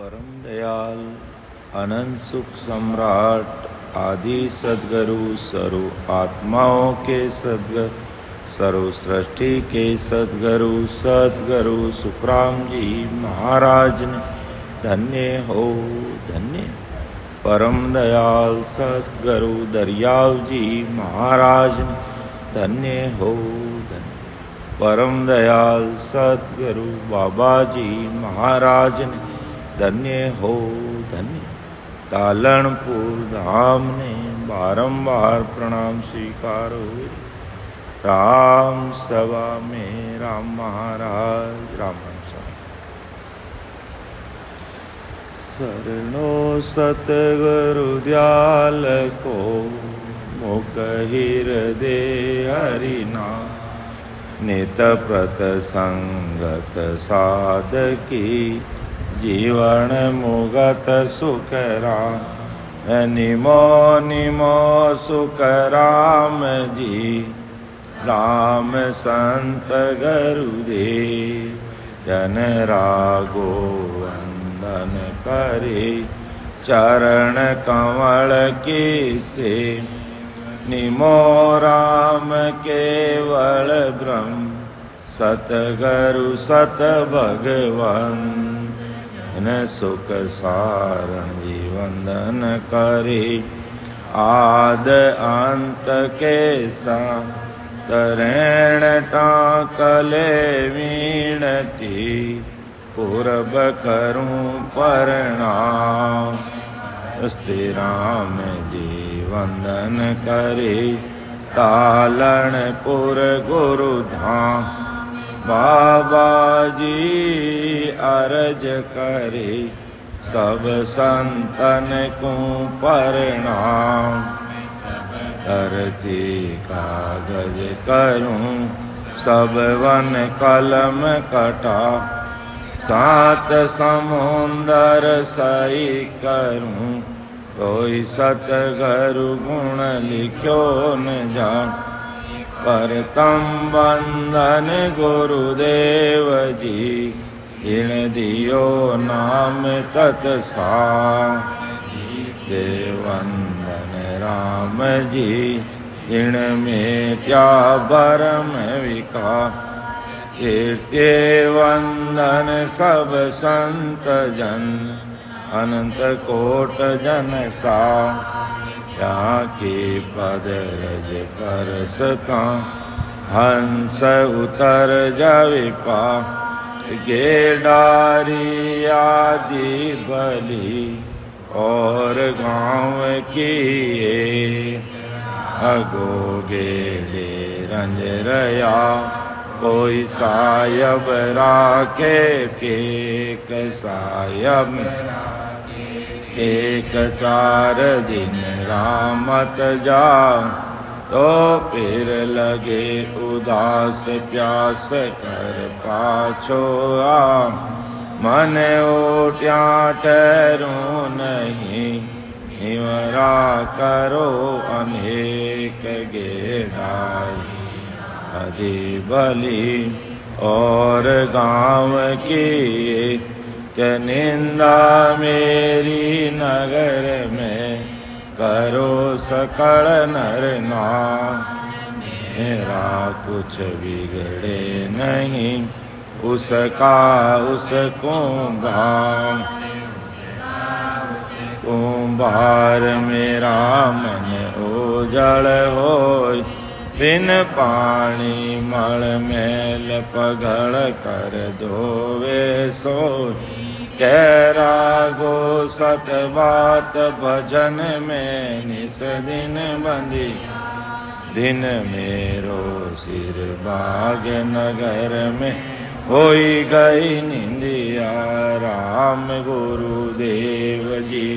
परम दयाल अनंत सुख सम्राट आदि सद्गुरु सर्व आत्माओं के सद्गुरु सर्व सृष्टि के सद्गुरु सुखराम जी महाराज ने धन्य हो धन्य। परम दयाल सद्गुरु दरियाव जी महाराज ने धन्य हो धन्य। परम दयाल सद्गुरु बाबा जी महाराज ने धन्य हो धन्य। तालनपुर धाम ने बारंबार प्रणाम स्वीकार हुए। राम सभा में राम महाराज राम सभा शरणो सतगुरु दयाल को मुख हृदय हरिना नित प्रत संगत साधकी जीवन मुगत सुखराम निमो निमो सुखराम जी राम संत गुरुदेव जन रागो वंदन करे चरण कमल के से निमो राम केवल ब्रह्म सतगुरु सत भगवन न सुख सारण जी वंदन करे आद अंत के तरण टाकले वीणती पूर्व करूं प्रणाम स्ते राम जी वंदन करे तालनपुर गुरु धाम बाबा जी अर्ज करे सब संतन को प्रणाम धरती कागज करूं सब वन कलम कटा सात समुंदर सही करूं कोई सतगुरु गुण लिखो न जान परतम बंधन गुरुदेव जी इण दियो नाम तत्सा वंदन राम जी इण में क्या भरम विका कीर्ति वंदन सब संत जन अनंत कोट जन सा के पद रज कर सता हंस उतर जविपा गेडारी आदि बलि और गाँव किए अगो गेले रंज रया कोई सायब राखे टेक सायब एक चार दिन रामत जा तो फिर लगे उदास प्यास कर पाछो आ मन उठ्या ठहरूं नहीं निवरा करो अनेक गेड़ाई अधि बलि और गाँव की के निंदा मेरी नगर में करो सकल नर ना मेरा कुछ बिगड़े नहीं उसका उसको गाँव कुंभार मेरा मन उजड़ होय बिन पानी मल मैल पगड़ कर धोवे सोय कह रागो सत बात भजन में निस दिन बंदी दिन मेरो सिर बाग नगर में होई गई निंदिया राम गुरुदेव जी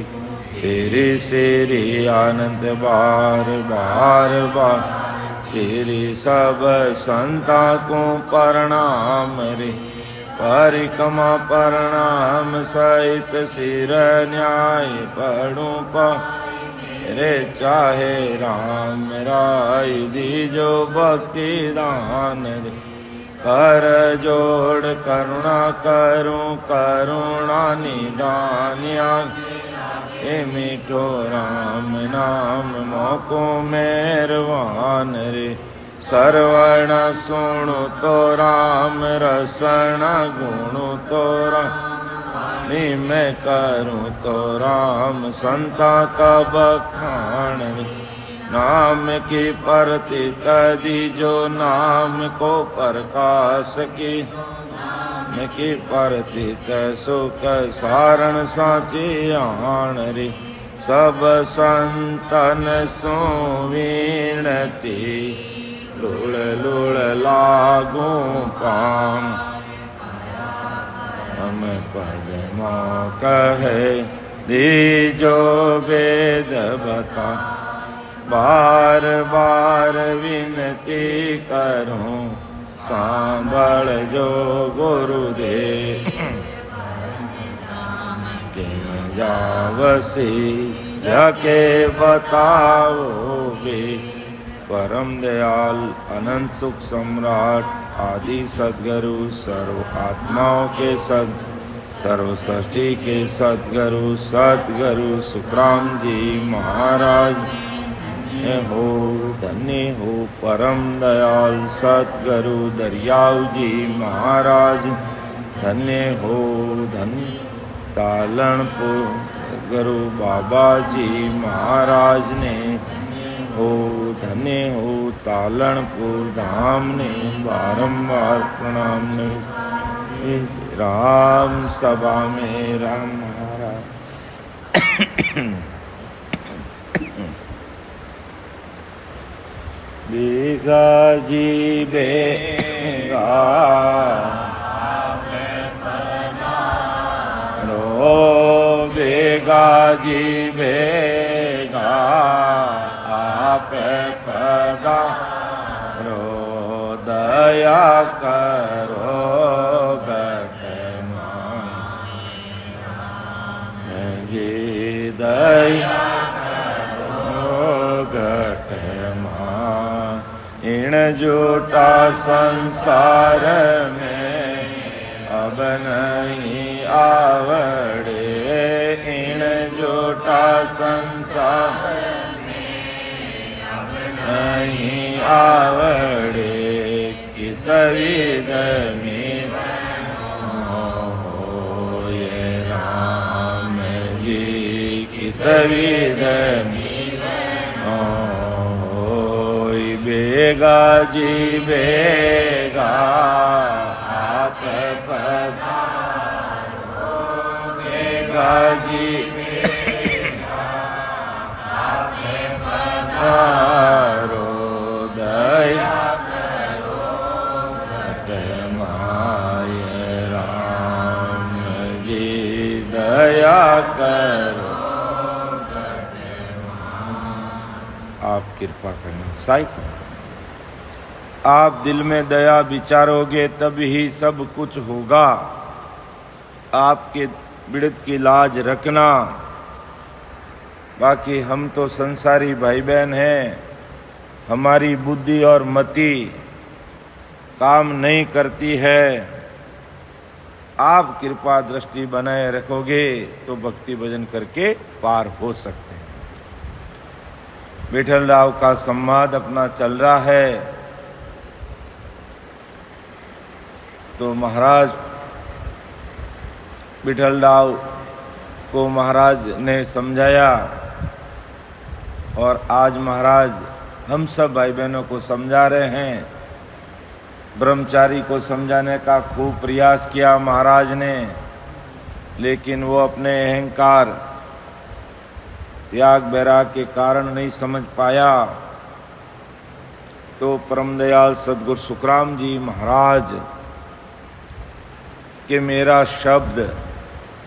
तेरी सिरी आनंद बार बार बार श्री सब संता को प्रणाम रे परिक्रमा प्रणाम सहित सिर न्याय पढ़ूं रे चाहे राम राय दीजो भक्ति दान रे कर जोड़ करुणा करूं करुणा निदान ए मीठो राम नाम मोको मेहरबान रे। सरवण सुणु तो राम रसण गुणु तो राम मैं करूं तो राम संता का बखान रे। नाम की परति तदी जो नाम को प्रकाश की परति सुख सारण साची आण रे। सब संतन सो विनती लुड़ लुड़ लागू पाम हम पदमा कहे दीजो वेद बता। बार बार विनती करूं सांभल जो गुरुदेव किम जावसी जाके बताओगे। परम दयाल अनंत सुख सम्राट आदि सद्गुरु सर्व आत्माओं के सर्व सृष्टि के सद्गुरु सुखराम जी महाराज हो धन्य हो। परम दयाल सद्गुरु दरियाव जी महाराज धन्य हो धन्य। तालनपुर गुरु बाबा जी महाराज ने हो धन्य हो। तालनपुर धाम ने बारंबार प्रणाम ने। राम सभा में राम महाराज बेगा जी बेगा रो बेगा जी बेगा आप पदा रो दया करो जी दया इन झूठा संसार में अब नहीं आवड़े। इन झूठा संसार में अब नहीं आवड़े। किस विध में हो ये राम जी किस विध में बेगा जी बेगा आप पधारो। बेगा जी बेगा आप पधारो। दया करो घट माय राम जी दया करो। आप कृपा करना साई। आप दिल में दया विचारोगे तब ही सब कुछ होगा। आपके बिड़त की लाज रखना। बाकी हम तो संसारी भाई बहन हैं। हमारी बुद्धि और मति काम नहीं करती है। आप कृपा दृष्टि बनाए रखोगे तो भक्ति भजन करके पार हो सकते हैं। विठल राव का संवाद अपना चल रहा है तो महाराज विठल राव को महाराज ने समझाया और आज महाराज हम सब भाई बहनों को समझा रहे हैं। ब्रह्मचारी को समझाने का खूब प्रयास किया महाराज ने, लेकिन वो अपने अहंकार त्याग बैराग के कारण नहीं समझ पाया। तो परम दयाल सद्गुरु सुखराम जी महाराज कि मेरा शब्द,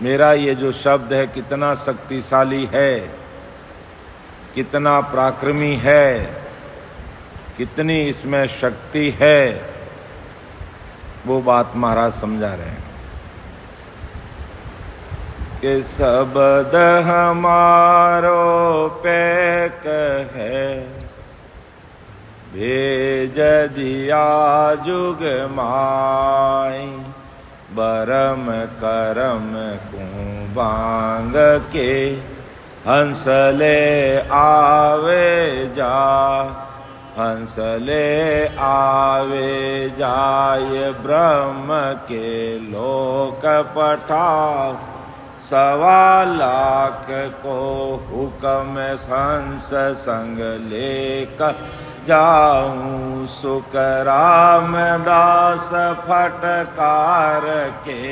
मेरा ये जो शब्द है कितना शक्तिशाली है, कितना पराक्रमी है, कितनी इसमें शक्ति है, वो बात महाराज समझा रहे हैं कि शब्द हमारो पैक है भेज दिया जुग माई। बरम करम कुबांग के हंस ले आवे जा। हंस ले आवे जाय ब्रह्म के लोक पठाओ। 1.25 लाख को हुक्म हंस संग लेकर जाऊं। सुख रामदास फटकार के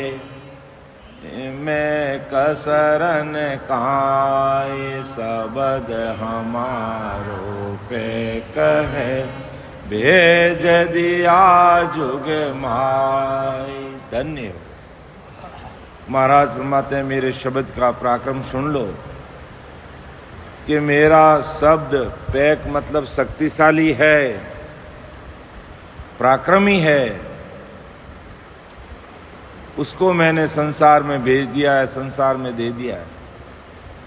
मैं कसरन काई। शब्द हमारो पे कहे भेज दिया जुग माई। धन्य हो। महाराज फरमाते हैं मेरे शब्द का पराक्रम सुन लो कि मेरा शब्द पैक मतलब शक्तिशाली है, पराक्रमी है। उसको मैंने संसार में भेज दिया है, संसार में दे दिया है।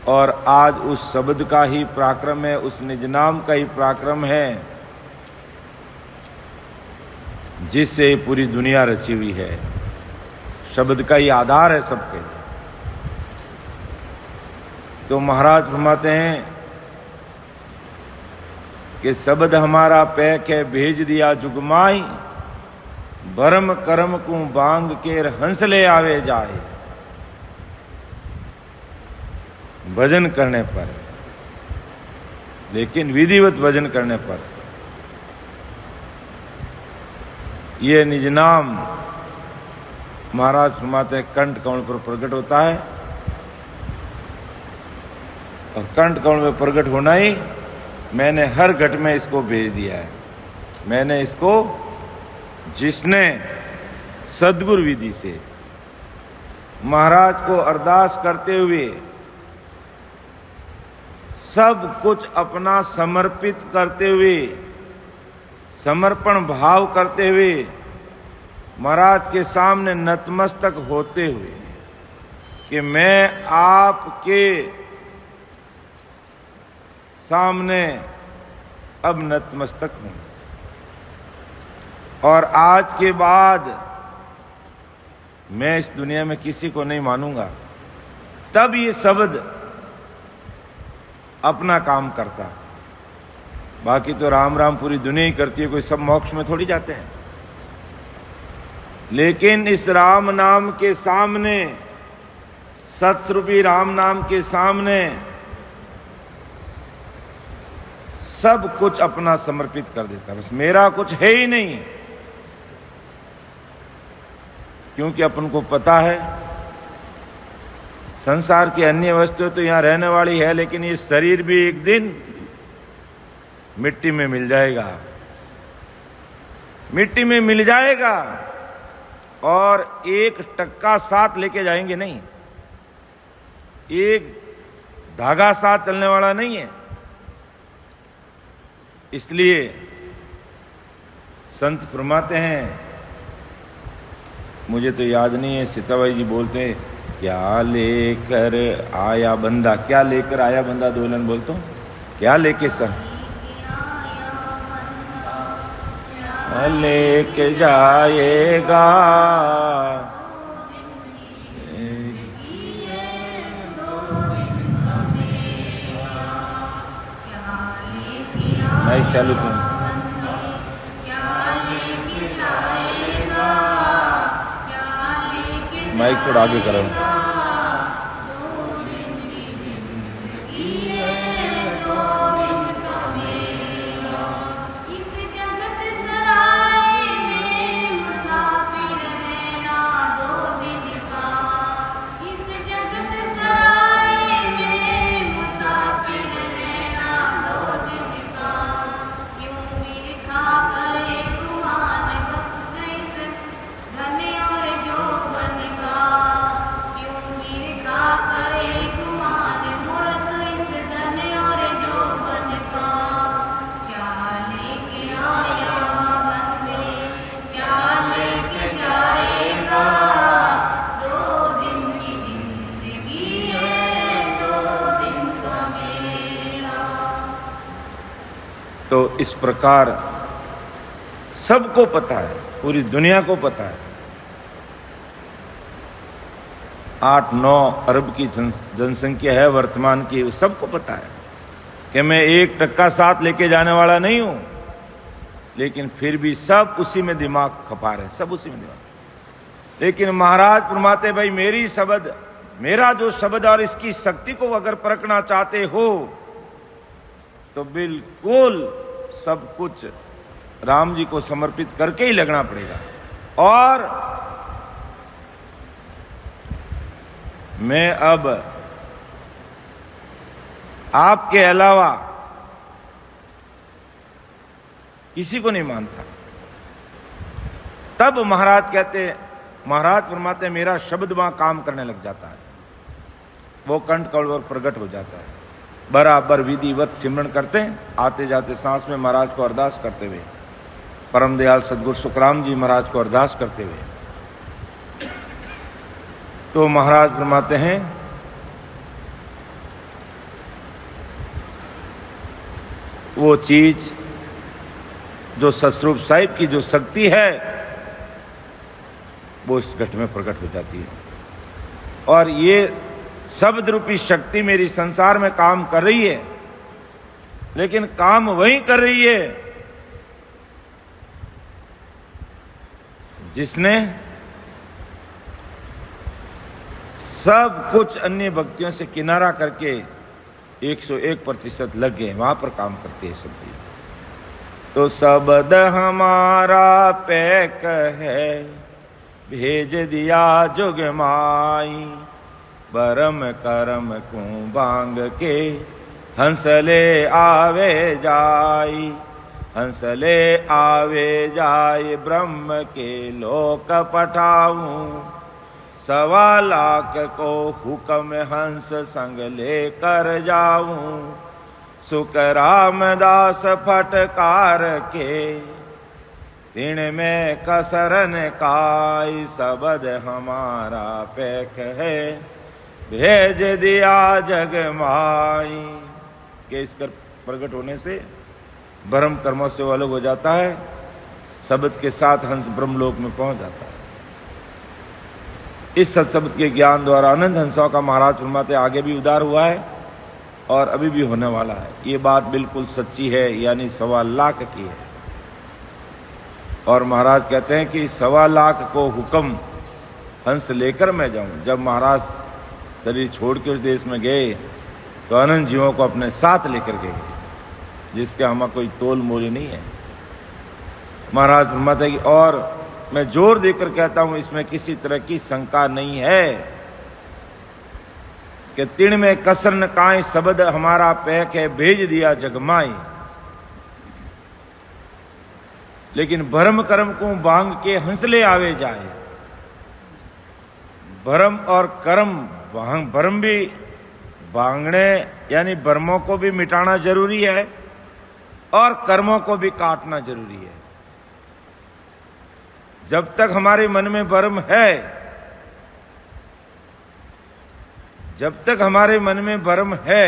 और आज उस शब्द का ही पराक्रम है, उस निज नाम का ही पराक्रम है जिससे पूरी दुनिया रची हुई है। शब्द का ही आधार है सबके। तो महाराज फरमाते हैं कि शब्द हमारा पैक है भेज दिया जुगमाई। भरम करम को बांग के हंस ले आवे जाए। भजन करने पर, लेकिन विधिवत भजन करने पर ये निज नाम महाराज फरमाते हैं कंठ कमल पर प्रकट होता है। और कंठ कमल में प्रकट होना ही मैंने हर घट में इसको भेज दिया है। मैंने इसको जिसने सद्गुरु विधि से महाराज को अरदास करते हुए सब कुछ अपना समर्पित करते हुए, समर्पण भाव करते हुए, महाराज के सामने नतमस्तक होते हुए कि मैं आपके सामने अब नतमस्तक हूं और आज के बाद मैं इस दुनिया में किसी को नहीं मानूंगा। तब ये शब्द अपना काम करता। बाकी तो राम राम पूरी दुनिया ही करती है, कोई सब मोक्ष में थोड़ी जाते हैं। लेकिन इस राम नाम के सामने, सत्स्वरूपी राम नाम के सामने सब कुछ अपना समर्पित कर देता। बस मेरा कुछ है ही नहीं, क्योंकि अपन को पता है संसार की अन्य वस्तुएं तो यहां रहने वाली है, लेकिन ये शरीर भी एक दिन मिट्टी में मिल जाएगा। मिट्टी में मिल जाएगा और 1 टक्का साथ लेके जाएंगे नहीं, एक धागा साथ चलने वाला नहीं है। इसलिए संत फरमाते हैं, मुझे तो याद नहीं है, सीताबाई जी बोलते हैं, क्या लेकर आया बंदा, क्या लेकर आया बंदा, दोलन बोलता हूं, क्या लेके सर लेके जाएगा। माइक चालू करो। माइक थोड़ा आगे करो। तो इस प्रकार सबको पता है, पूरी दुनिया को पता है। 8-9 अरब की जनसंख्या है वर्तमान की, सबको पता है कि मैं 1% साथ लेके जाने वाला नहीं हूं, लेकिन फिर भी सब उसी में दिमाग खपा रहे, सब उसी में दिमाग। लेकिन महाराज फरमाते भाई मेरा जो शब्द और इसकी शक्ति को अगर परखना चाहते हो तो बिल्कुल सब कुछ राम जी को समर्पित करके ही लगना पड़ेगा। और मैं अब आपके अलावा किसी को नहीं मानता। तब महाराज फरमाते मेरा शब्द वहां काम करने लग जाता है, वो कंठ कौल प्रकट हो जाता है। बराबर विधिवत सिमरण करते हैं, आते जाते सांस में महाराज को अरदास करते हुए, परम दयाल सदगुरु सुखराम जी महाराज को अरदास करते हुए। तो महाराज फरमाते हैं वो चीज जो सतरूप साहिब की जो शक्ति है वो इस घट में प्रकट हो जाती है। और ये शब्द रूपी शक्ति मेरी संसार में काम कर रही है, लेकिन काम वही कर रही है जिसने सब कुछ अन्य भक्तियों से किनारा करके 101% लग गए, वहां पर काम करती है शक्ति। तो शब्द हमारा पैक है, भेज दिया जुग माई, बरम करम को बांग के हंसले आवे जाई, हंसले आवे जाए ब्रह्म के लोक पठाऊं, 1.25 लाख को हुक्म हंस संग लेकर जाऊं, सुख रामदास फटकार के तिण में कसरन काई, शब्द हमारा पैक है, भेज दिया जग माई। के इसकर प्रकट होने से ब्रह्म कर्मों से वो अलग हो जाता है, शब्द के साथ हंस ब्रह्मलोक में पहुंच जाता है। इस सत्शब्द के ज्ञान द्वारा अनंत हंसों का महाराज फरमाते आगे भी उद्धार हुआ है और अभी भी होने वाला है। ये बात बिल्कुल सच्ची है, यानी 1.25 लाख की है। और महाराज कहते हैं कि 1.25 लाख को हुक्म हंस लेकर मैं जाऊं। जब महाराज शरीर छोड़ के उस देश में गए तो अनंत जीवों को अपने साथ लेकर गए, जिसके हमें कोई तोल मोल नहीं है। महाराज फरमाते हैं कि और मैं जोर देकर कहता हूं, इसमें किसी तरह की शंका नहीं है कि तिण में कसर न काई, शब्द हमारा पैक है, भेज दिया जगमाई। लेकिन भरम कर्म को बांग के हंसले आवे जाए। भरम और कर्म, भरम भी बांगने यानी भरमों को भी मिटाना जरूरी है और कर्मों को भी काटना जरूरी है। जब तक हमारे मन में भरम है, जब तक हमारे मन में भरम है,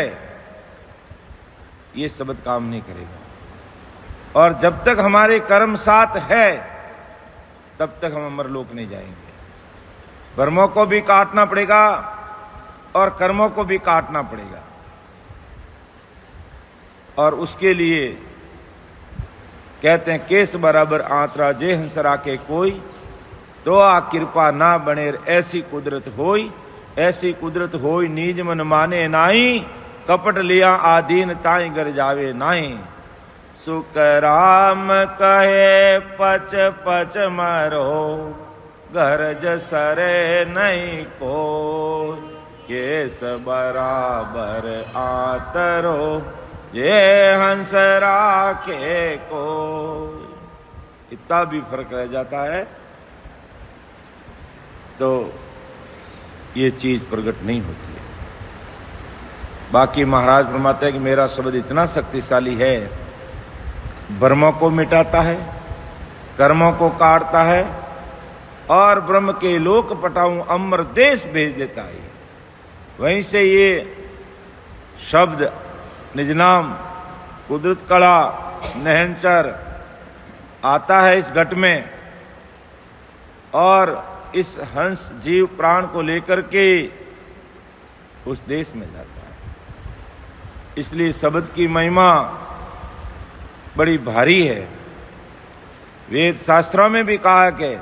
ये शब्द काम नहीं करेगा। और जब तक हमारे कर्म साथ है, तब तक हम अमरलोक नहीं जाएंगे। भरमों को भी काटना पड़ेगा और कर्मों को भी काटना पड़ेगा। और उसके लिए कहते हैं केस बराबर आंतरा जे हंसरा के कोई, तो आ कृपा ना बनेर ऐसी कुदरत होई, ऐसी कुदरत होई नीज मन माने नाई, कपट लिया आधीन ताई गर जावे नाई। सुख राम कहे पच पच मरो, गरज सरे नहीं को, केस बराबर आतरो ये हंस राखे को। इतना भी फर्क रह जाता है तो ये चीज प्रकट नहीं होती है। बाकी महाराज फरमाते हैं कि मेरा शब्द इतना शक्तिशाली है, भ्रमों को मिटाता है, कर्मों को काटता है और ब्रह्म के लोक पटाऊं अमर देश भेज देता है। वहीं से ये शब्द निज नाम, कुदरत कला, नहनचर, आता है इस घट में और इस हंस जीव प्राण को लेकर के उस देश में जाता है। इसलिए शब्द की महिमा बड़ी भारी है। वेद शास्त्रों में भी कहा कि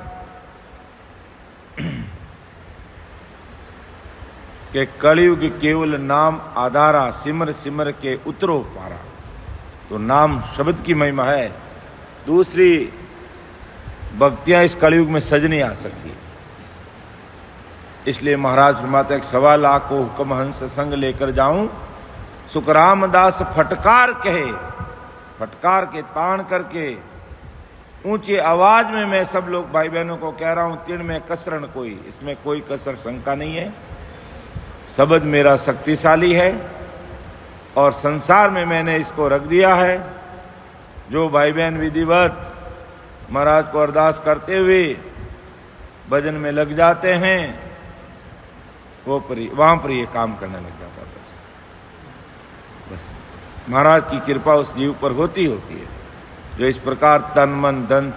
कलयुग केवल नाम आधारा, सिमर सिमर के उतरो पारा। तो नाम शब्द की महिमा है। दूसरी भक्तियां इस कलयुग में सज नहीं आ सकती। इसलिए महाराज फरमाते हैं, 1.25 लाख को हुक्म हंस संग लेकर जाऊं, सुखराम दास फटकार कहे, फटकार के तान करके ऊंची आवाज में मैं सब लोग भाई बहनों को कह रहा हूं, तीर्ण में कसरन कोई, इसमें कोई कसर शंका नहीं है। शब्द मेरा शक्तिशाली है और संसार में मैंने इसको रख दिया है। जो भाई बहन विधिवत महाराज को अरदास करते हुए भजन में लग जाते हैं, वो वहां पर ये काम करने लग जाता है। बस महाराज की कृपा उस जीव पर होती है जो इस प्रकार तन मन धन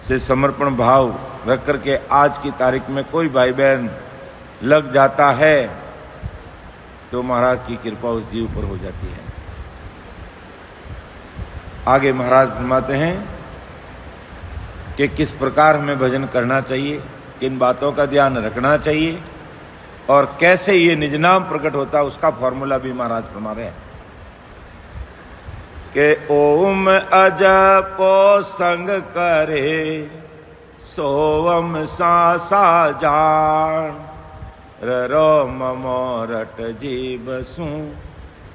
से समर्पण भाव रख करके आज की तारीख में कोई भाई बहन लग जाता है तो महाराज की कृपा उस जीव पर हो जाती है। आगे महाराज फरमाते हैं कि किस प्रकार हमें भजन करना चाहिए, किन बातों का ध्यान रखना चाहिए और कैसे ये निज नाम प्रकट होता है, उसका फॉर्मूला भी महाराज फरमा रहे हैं कि ओम अजपो संग करे सोवम सा जान, रो ममोरट जीव सू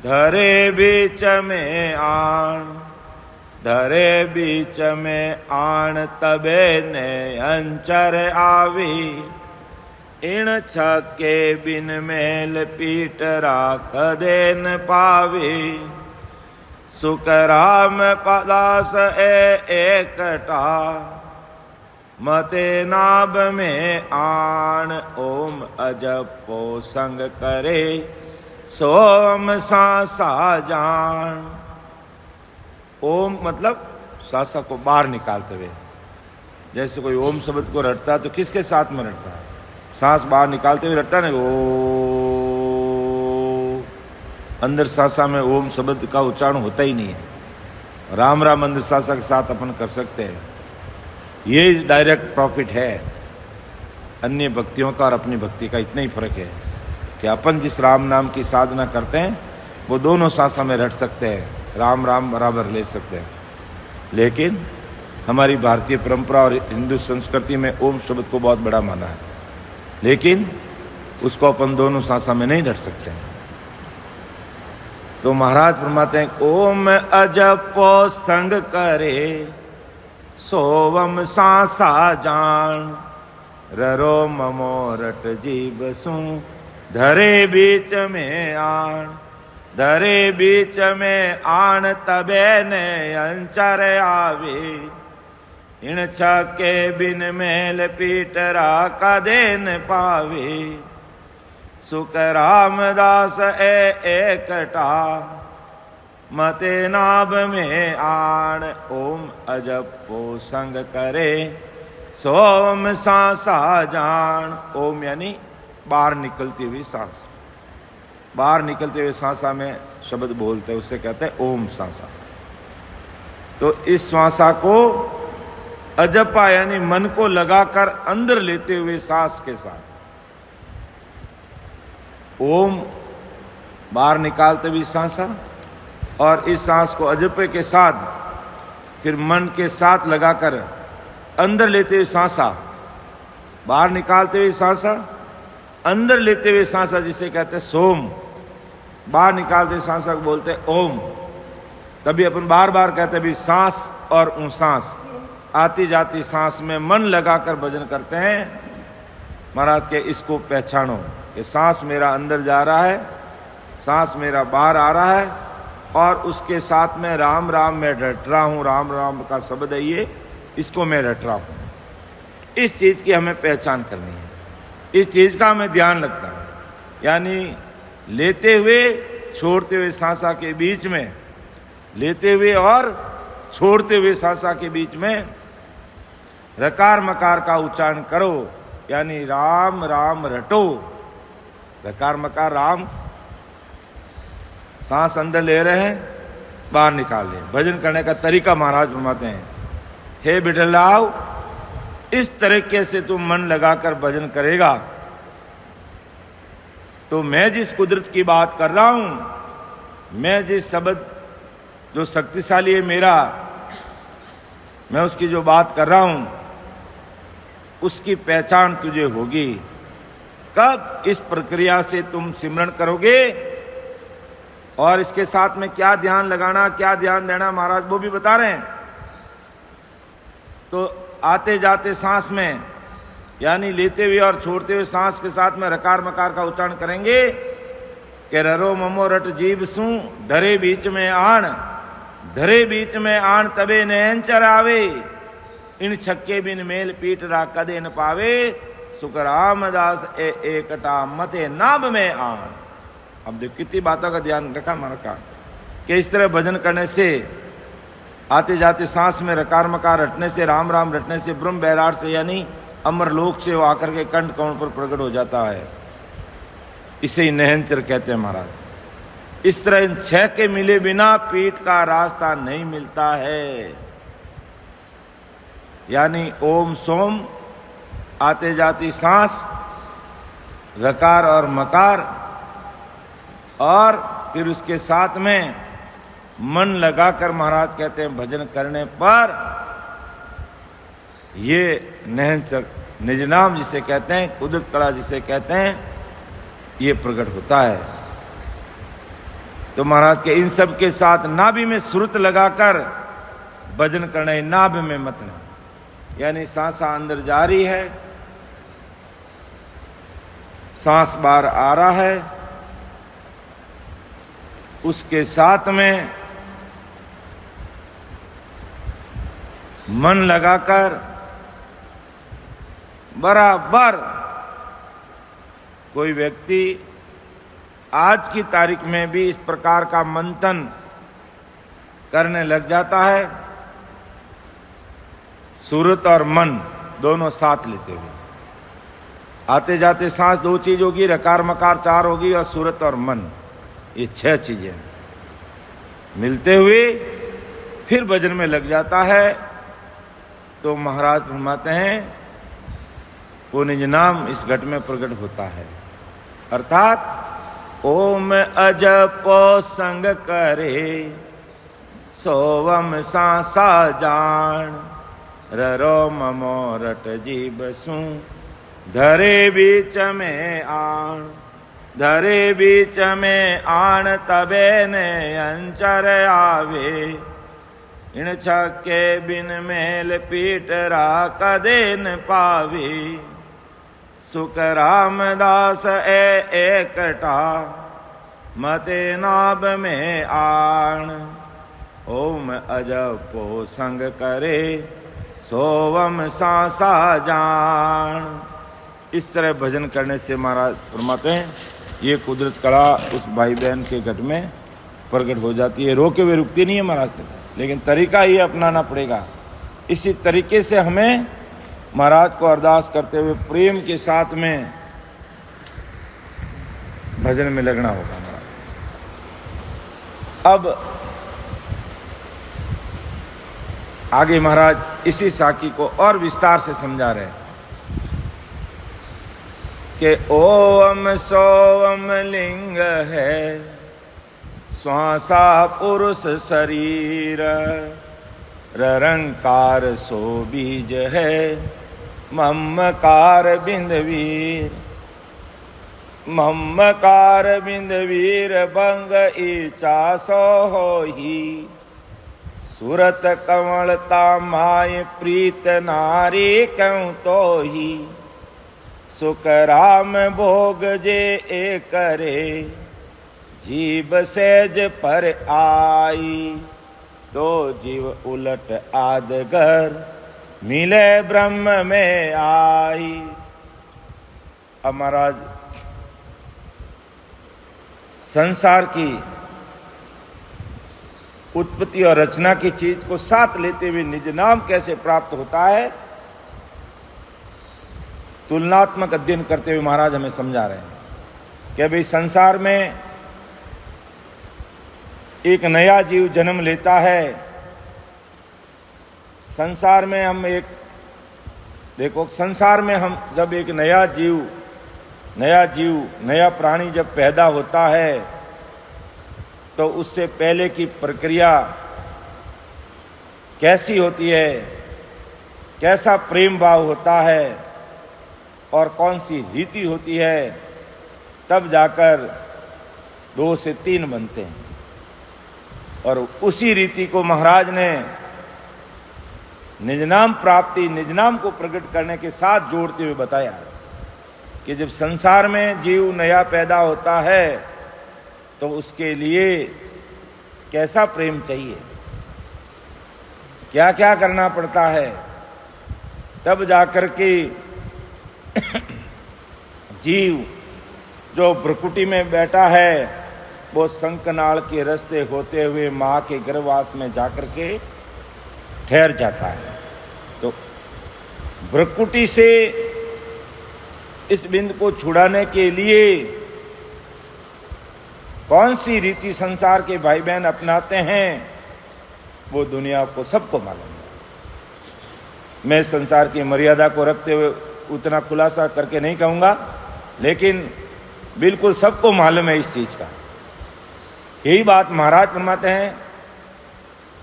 धरे बीच में आन, धरे बीच में आन तबे ने अंचर आवी, इण छके बिन मेल पीट राख देन पावी, सुख राम पदास एकटा मते नाभ में आन, ओम अजपो संग करे सोम सा जान। ओम मतलब सासा को बाहर निकालते हुए, जैसे कोई ओम शब्द को रटता है तो किसके साथ में रटता है, सांस बाहर निकालते हुए रटता है ना, ओ अंदर सासा में ओम शब्द का उच्चारण होता ही नहीं है। राम राम अंदर सासा के साथ अपन कर सकते हैं, ये डायरेक्ट प्रॉफिट है। अन्य भक्तियों का और अपनी भक्ति का इतना ही फर्क है कि अपन जिस राम नाम की साधना करते हैं वो दोनों सासा में रट सकते हैं, राम राम बराबर ले सकते हैं। लेकिन हमारी भारतीय परंपरा और हिंदू संस्कृति में ओम शब्द को बहुत बड़ा माना है, लेकिन उसको अपन दोनों सासा में नहीं रट सकते हैं। तो महाराज फरमाते हैं, ओम अजपो संग करे सोवम सा जान, ररो ममोरट जीव सू धरे बीच में आन, धरे बीच में आन तबे ने अंचर आवे, इण छके बिन मेल पीट राका देन पावे, सुख रामदास एकटा मते नाभ में आन, ओम अजपो संग करे सोम सा जान। ओम यानी बाहर निकलती हुई सांस, बाहर निकलते हुए सांसा में शब्द बोलते हैं, उससे कहते हैं ओम सांसा। तो इस श्वासा को अजपा यानी मन को लगाकर अंदर लेते हुए सांस के साथ, ओम बाहर निकालते हुए सांसा, और इस सांस को अजपे के साथ फिर मन के साथ लगाकर अंदर लेते हुए सांसा, बाहर निकालते हुए सांसा, अंदर लेते हुए सांसा जिसे कहते हैं सोम, बाहर निकालते सांसा को बोलते हैं ओम। तभी अपन बार बार कहते भी सांस और उन सांस, आती जाती सांस में मन लगाकर भजन करते हैं। महाराज के इसको पहचानो कि सांस मेरा अंदर जा रहा है, सांस मेरा बाहर आ रहा है, और उसके साथ में राम राम मैं रट रहा हूँ, राम राम का शब्द है ये, इसको मैं रट रहा हूँ। इस चीज़ की हमें पहचान करनी है, इस चीज़ का हमें ध्यान रखना है। यानी लेते हुए छोड़ते हुए सांसा के बीच में, लेते हुए और छोड़ते हुए सांसा के बीच में रकार मकार का उच्चारण करो, यानी राम राम रटो। रकार मकार राम, सांस अंदर ले रहे हैं, बाहर निकाल ले। भजन करने का तरीका महाराज फरमाते हैं, हे बिठलाओ, इस तरीके से तुम मन लगाकर भजन करेगा तो मैं जिस कुदरत की बात कर रहा हूं, मैं जिस शब्द जो शक्तिशाली है मेरा, मैं उसकी जो बात कर रहा हूं, उसकी पहचान तुझे होगी। कब? इस प्रक्रिया से तुम सिमरन करोगे। और इसके साथ में क्या ध्यान लगाना, क्या ध्यान देना, महाराज वो भी बता रहे हैं। तो आते जाते सांस में, यानी लेते हुए और छोड़ते हुए सांस के साथ में रकार मकार का उच्चारण करेंगे कि ररो ममो रट जीव सू, धरे बीच में आण, धरे बीच में आण तबे नैन चरावे, इन छक्के बिन मेल पीट रा कदे न पावे, सुख रामदास ए एकटा मते नाभ में आण। अब देखो कितनी बातों का ध्यान रखा हमारा का, कि इस तरह भजन करने से, आते जाते सांस में रकार मकार रटने से, राम राम रटने से, ब्रह्म बैराट से यानी अमरलोक से वो आकर के कंठ कौन पर प्रकट हो जाता है। इसे ही नहनचर कहते हैं महाराज। इस तरह इन छह के मिले बिना पीठ का रास्ता नहीं मिलता है। यानी ओम सोम, आते जाती सांस, रकार और मकार, और फिर उसके साथ में मन लगाकर महाराज कहते हैं भजन करने पर ये नहनचर निज नाम जिसे कहते हैं, कुदरत कला जिसे कहते हैं, ये प्रकट होता है। तो महाराज के इन सब के साथ नाभि में सुरत लगाकर भजन करना, नाभि में मतलब यानी सांसा अंदर जा रही है, सांस बाहर आ रहा है, उसके साथ में मन लगाकर बराबर कोई व्यक्ति आज की तारीख में भी इस प्रकार का मंथन करने लग जाता है, सूरत और मन दोनों साथ लेते हुए। आते जाते सांस दो चीज होगी, रकार मकार चार होगी, और सूरत और मन ये छह चीजें मिलते हुए फिर भजन में लग जाता है। तो महाराज फरमाते हैं वो निज नाम इस घट में प्रकट होता है। अर्थात ओम अजपो संग करे, सोवम सांसा जान, ररो ममो रट जीव सू, धरे बीच में आण, धरे बीच में आण तबे ने अंचर आवे, इन छक्के बिन मेल पीट रा कदे न पावे, सुख रामदास ए एकटा मते नाभ में आण, ओम अजपो संग करे, सोवम सांसा जान। इस तरह भजन करने से महाराज फरमाते हैं ये कुदरत कला उस भाई बहन के घट में प्रकट हो जाती है। रोके हुए रुकती नहीं है महाराज, लेकिन तरीका ही अपनाना पड़ेगा। इसी तरीके से हमें महाराज को अरदास करते हुए प्रेम के साथ में भजन में लगना होगा महाराज। अब आगे महाराज इसी साखी को और विस्तार से समझा रहे हैं कि ओम सोम लिंग है, श्वासा पुरुष शरीर, ररंकार सो बीज है, ममकार बिंदवीर, ममकार बिंदवीर बंग ईचा सो होही, सुरत कमलता माय प्रीत नारी क्यों तो ही, सुख राम भोग जे ए करे, जीव सेज पर आई, तो जीव उलट आदगर मिले ब्रह्म में आई। अब महाराज संसार की उत्पत्ति और रचना की चीज को साथ लेते हुए निज नाम कैसे प्राप्त होता है, तुलनात्मक अध्ययन करते हुए महाराज हमें समझा रहे हैं कि भाई संसार में एक नया जीव जन्म लेता है। संसार में हम एक देखो, संसार में हम जब एक नया जीव नया प्राणी जब पैदा होता है तो उससे पहले की प्रक्रिया कैसी होती है, कैसा प्रेम भाव होता है और कौन सी रीति होती है, तब जाकर 2 से 3 बनते हैं। और उसी रीति को महाराज ने निज नाम प्राप्ति, निज नाम को प्रकट करने के साथ जोड़ते हुए बताया कि जब संसार में जीव नया पैदा होता है तो उसके लिए कैसा प्रेम चाहिए, क्या क्या करना पड़ता है, तब जाकर के जीव जो भ्रुकुटी में बैठा है वो शंखनाल के रास्ते होते हुए मां के गर्भवास में जाकर के ठहर जाता है। तो भ्रुकुटी से इस बिंद को छुड़ाने के लिए कौन सी रीति संसार के भाई बहन अपनाते हैं वो दुनिया को सबको मालूम है। मैं संसार की मर्यादा को रखते हुए उतना खुलासा करके नहीं कहूंगा, लेकिन बिल्कुल सबको मालूम है इस चीज का। यही बात महाराज फरमाते हैं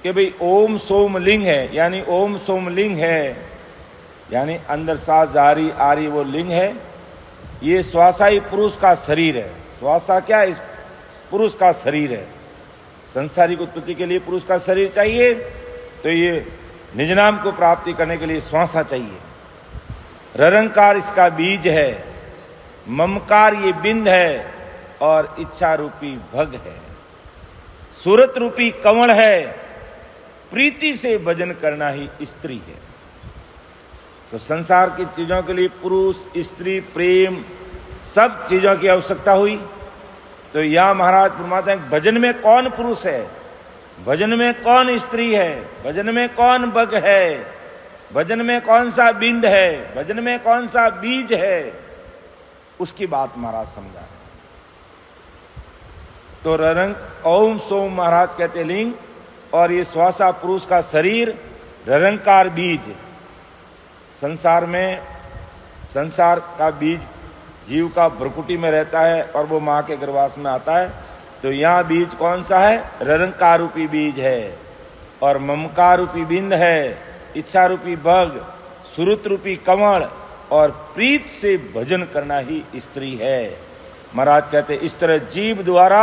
कि भाई ओम सोम लिंग है, यानी ओम सोम लिंग है, यानी अंदर सांस जारी आ रही वो लिंग है। ये श्वासा ही पुरुष का शरीर है। श्वासा क्या, इस पुरुष का शरीर है। संसारिक उत्पत्ति के लिए पुरुष का शरीर चाहिए, तो ये निज नाम को प्राप्ति करने के लिए श्वासा चाहिए। ररंकार इसका बीज है, ममकार ये बिंद है और इच्छा रूपी भग है। सूरत रूपी कंवल है, प्रीति से भजन करना ही स्त्री है। तो संसार की चीजों के लिए पुरुष स्त्री प्रेम सब चीजों की आवश्यकता हुई। तो यह महाराज फरमाते हैं भजन में कौन पुरुष है, भजन में कौन स्त्री है, भजन में कौन बग है, भजन में कौन सा बिंद है, भजन में कौन सा बीज है, उसकी बात महाराज समझा रहे। तो ररंग ओम सोम महाराज कहते लिंग, और ये श्वासा पुरुष का शरीर, ररंकार बीज। संसार में संसार का बीज जीव का भ्रुकुटी में रहता है और वो मां के गर्भवास में आता है। तो यहाँ बीज कौन सा है, ररंकार रूपी बीज है, और ममकार रूपी बिंद है, इच्छा रूपी भग, सुरुत रूपी कंवल और प्रीत से भजन करना ही स्त्री है। महाराज कहते इस तरह जीव द्वारा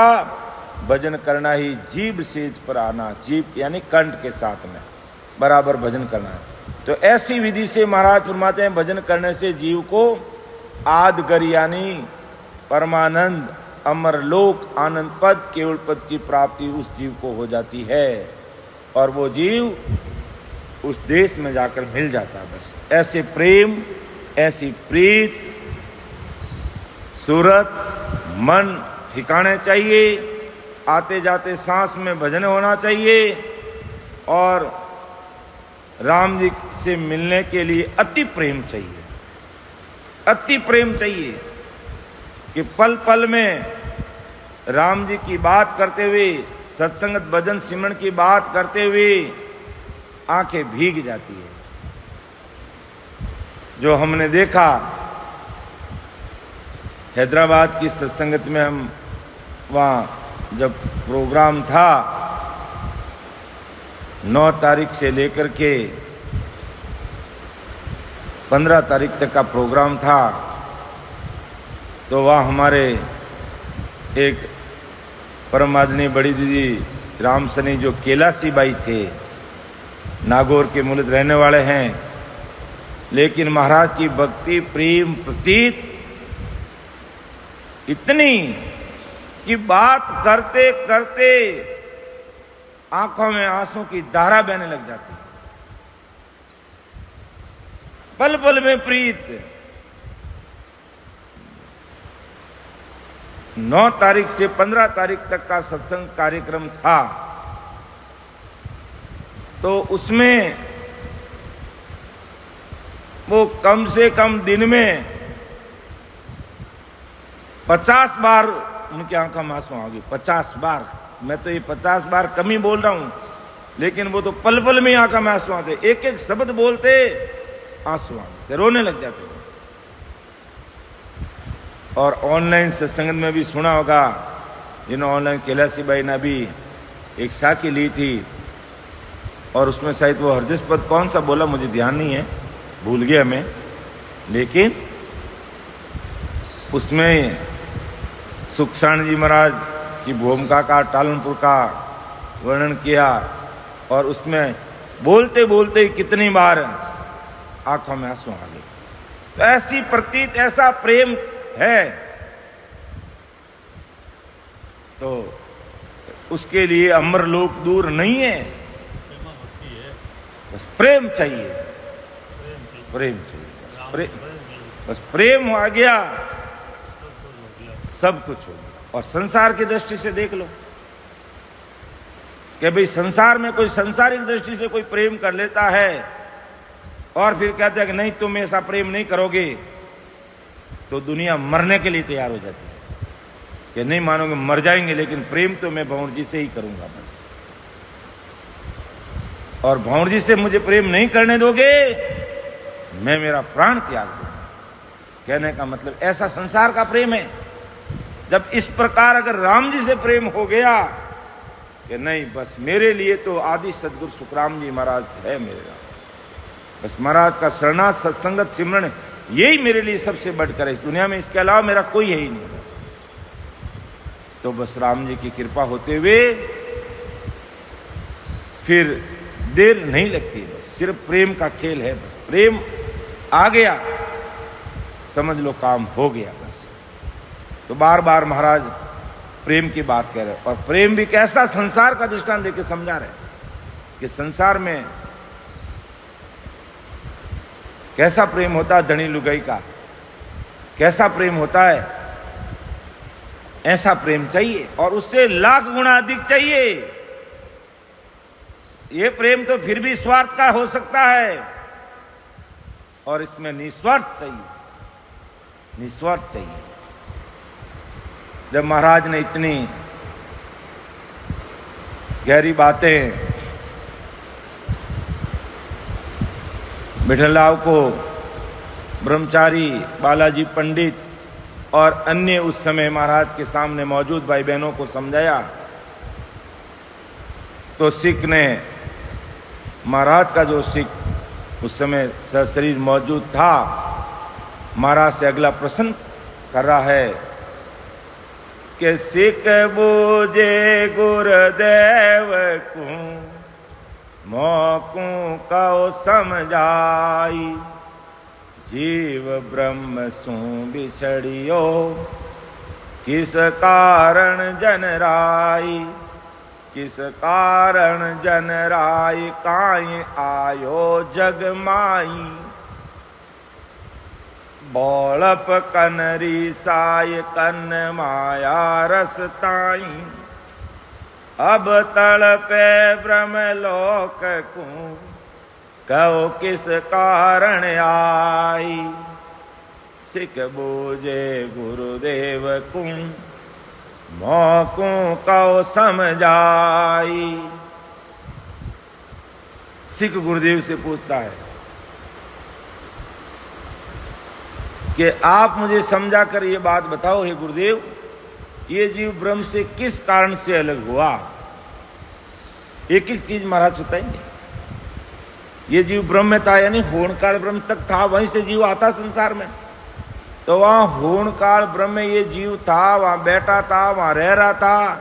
भजन करना ही जीव सेज पर आना, जीव यानी कंठ के साथ में बराबर भजन करना है। तो ऐसी विधि से महाराज फरमाते हैं भजन करने से जीव को आदगर यानी परमानंद अमरलोक आनंद पद केवल पद की प्राप्ति उस जीव को हो जाती है, और वो जीव उस देश में जाकर मिल जाता है। बस ऐसे प्रेम, ऐसी प्रीत, सूरत, मन ठिकाने चाहिए, आते जाते सांस में भजन होना चाहिए, और राम जी से मिलने के लिए अति प्रेम चाहिए, अति प्रेम चाहिए कि पल पल में राम जी की बात करते हुए, सत्संगत भजन सिमरन की बात करते हुए आंखें भीग जाती है। जो हमने देखा हैदराबाद की सत्संगत में, हम वहाँ जब प्रोग्राम था 9 तारीख से लेकर के 15 तारीख तक का प्रोग्राम था, तो वहाँ हमारे एक परम आदरणीय बड़ी दीदी राम सनी जो कैलासी बाई थे, नागौर के मूलत रहने वाले हैं, लेकिन महाराज की भक्ति प्रेम प्रतीत इतनी कि बात करते करते आंखों में आंसू की धारा बहने लग जाती, पल पल में प्रीत। 9 तारीख से 15 तारीख तक का सत्संग कार्यक्रम था, तो उसमें वो कम से कम दिन में 50 बार उनकी आंखों में आंसू आ गए। 50 बार, मैं तो ये 50 बार कम ही बोल रहा हूं, लेकिन वो तो पल पल में आंखों में आंसू आते, एक एक शब्द बोलते आंसू आते, रोने लग जाते। और ऑनलाइन सत्संग में भी सुना होगा, जिन्होंने ऑनलाइन कैलाशी बाई ने भी एक साखी ली थी, और उसमें शायद वो हरजस पद कौन सा बोला मुझे ध्यान नहीं है, भूल गया मैं, लेकिन उसमें सुखसाण जी महाराज की भूमिका का, टालनपुर का वर्णन किया, और उसमें बोलते बोलते कितनी बार आंखों में आंसू आ गए। तो ऐसी प्रतीत, ऐसा प्रेम है, तो उसके लिए अमर लोक दूर नहीं है, बस प्रेम चाहिए, प्रेम चाहिए, बस प्रेम आ गया, सब कुछ हो गया। और संसार की दृष्टि से देख लो कि भाई संसार में कोई सांसारिक दृष्टि से कोई प्रेम कर लेता है और फिर कहता है कि नहीं तुम ऐसा प्रेम नहीं करोगे, तो दुनिया मरने के लिए तैयार हो जाती है कि नहीं मानोगे, मर जाएंगे, लेकिन प्रेम तो मैं भंवर जी से ही करूंगा बस, और भंवर जी से मुझे प्रेम नहीं करने दोगे, मैं मेरा प्राण त्याग दूंगा। कहने का मतलब ऐसा संसार का प्रेम है। जब इस प्रकार अगर राम जी से प्रेम हो गया कि नहीं बस मेरे लिए तो आदि सदगुरु सुखराम जी महाराज है मेरे राम, बस महाराज का शरणागत सत्संगत सिमरन यही मेरे लिए सबसे बढ़कर है इस दुनिया में, इसके अलावा मेरा कोई है ही नहीं। तो बस राम जी की कृपा होते हुए फिर देर नहीं लगती, बस सिर्फ प्रेम का खेल है, बस प्रेम आ गया समझ लो काम हो गया बस। तो बार बार महाराज प्रेम की बात कह रहे, और प्रेम भी कैसा, संसार का दृष्टांत देके समझा रहे कि संसार में कैसा प्रेम होता है, धनी लुगाई का कैसा प्रेम होता है, ऐसा प्रेम चाहिए, और उससे लाख गुना अधिक चाहिए। ये प्रेम तो फिर भी स्वार्थ का हो सकता है, और इसमें निस्वार्थ चाहिए, निस्वार्थ चाहिए। जब महाराज ने इतनी गहरी बातें बिठलराव को, ब्रह्मचारी, बालाजी पंडित और अन्य उस समय महाराज के सामने मौजूद भाई बहनों को समझाया, तो सिख ने, महाराज का जो सिख उस समय सशरीर मौजूद था, महाराज से अगला प्रश्न कर रहा है कि सिख बूझे गुरुदेव को मौकू कहो समझाई, जीव ब्रह्म सु बिछड़ियो किस कारण जन राई, किस कारण जन राई, काई आयो जग माई, बौलप कनरी साय कन माया रसताई, अब तड़पे ब्रह्मलोक को कहो किस कारण आई, सिख बूझे गुरुदेव को मौकू कहो समझाई। सिख गुरुदेव से पूछता है कि आप मुझे समझा कर ये बात बताओ हे गुरुदेव, ये जीव ब्रह्म से किस कारण से अलग हुआ। एक एक चीज महाराज बताएंगे। ये जीव ब्रह्म में था, यानी होण काल ब्रह्म तक था, वहीं से जीव आता संसार में, तो वहां होण काल ब्रह्म में ये जीव था, वहां बैठा था, वहां रह रहा था,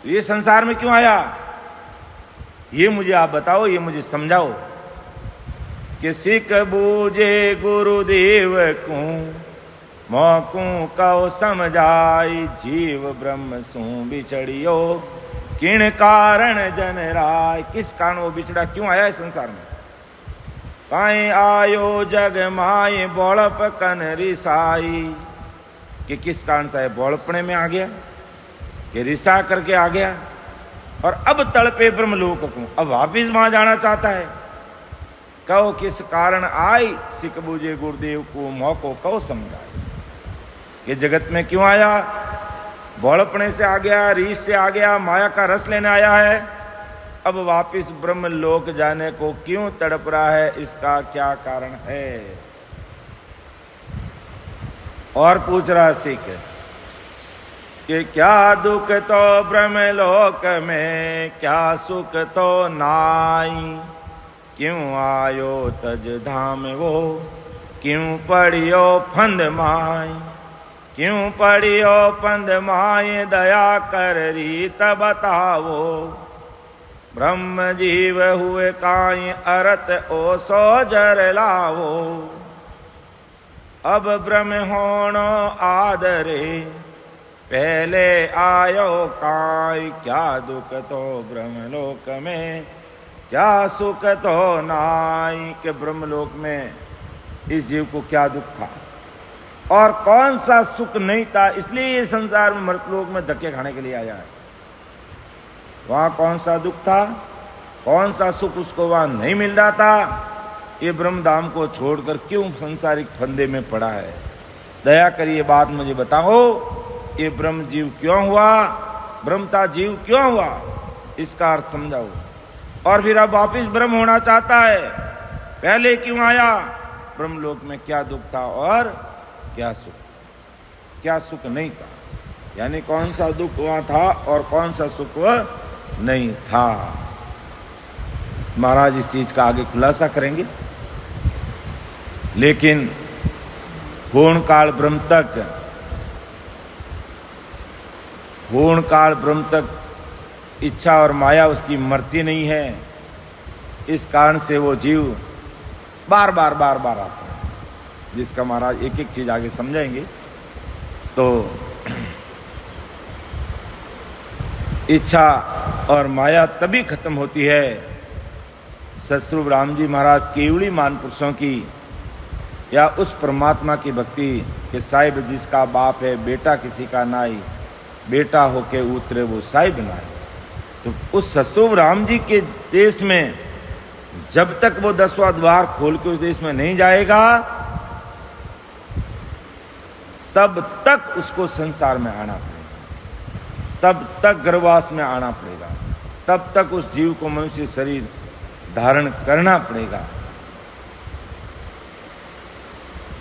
तो ये संसार में क्यों आया, ये मुझे आप बताओ, ये मुझे समझाओ। कि सिख बूझे गुरुदेव को मौकू कहो समझाई, जीव ब्रह्म सु बिछड़ियो किन कारण जन राय, किस कारण वो बिछड़ा, क्यों आया है संसार में। काई आयो जग माए बौड़प कन रिसाई, कि किस कारण से बौड़पने में आ गया, कि रिसा करके आ गया, और अब तड़पे ब्रह्मलोक को, अब वापिस वहां जाना चाहता है। कहो किस कारण आई, सिख बूझे गुरुदेव को मौको कहो समझाए। कि जगत में क्यों आया, भोलपने से आ गया, रीस से आ गया, माया का रस लेने आया है। अब वापिस ब्रह्मलोक जाने को क्यों तड़प रहा है, इसका क्या कारण है। और पूछ रहा सिख कि क्या दुख तो ब्रह्मलोक में, क्या सुख तो नाई। क्यों आयो तज धाम वो, क्यों पड़ियो फंद माई। क्यों पड़ियो फंद माई, दया कर रीत बतावो। ब्रह्म जीव हुए काई, अरत ओ सो जर लावो। अब ब्रह्म होनो आदरे, पहले आयो काई। क्या दुख तो ब्रह्मलोक में, क्या सुख तो नाई। के ब्रह्मलोक में इस जीव को क्या दुख था और कौन सा सुख नहीं था, इसलिए ये संसार में मृतलोक में धक्के खाने के लिए आया है। वहां कौन सा दुख था, कौन सा सुख उसको वहां नहीं मिल रहा था, ये ब्रह्मधाम को छोड़कर क्यों संसारिक फंदे में पड़ा है। दया करिए बात मुझे बताओ, ये ब्रह्म जीव क्यों हुआ, ब्रह्मता जीव क्यों हुआ, इसका अर्थ समझाओ। और फिर अब वापिस ब्रह्म होना चाहता है, पहले क्यों आया, ब्रह्मलोक में क्या दुख था और क्या सुख, क्या सुख नहीं था, यानी कौन सा दुख वहां था और कौन सा सुख वह नहीं था। महाराज इस चीज का आगे खुलासा करेंगे, लेकिन पूर्ण काल ब्रह्म तक इच्छा और माया उसकी मरती नहीं है। इस कारण से वो जीव बार बार आता है, जिसका महाराज एक एक चीज आगे समझाएंगे। तो इच्छा और माया तभी खत्म होती है सतस्वरूप राम जी महाराज केवली मान पुरुषों की या उस परमात्मा की भक्ति के साहिब जिसका बाप है बेटा किसी का नाई, बेटा होके उतरे वो साहिब नाई। तो उस सतस्वरूप राम जी के देश में जब तक वो 10वां द्वार खोल के उस देश में नहीं जाएगा, तब तक उसको संसार में आना पड़ेगा, तब तक गर्भवास में आना पड़ेगा, तब तक उस जीव को मनुष्य शरीर धारण करना पड़ेगा।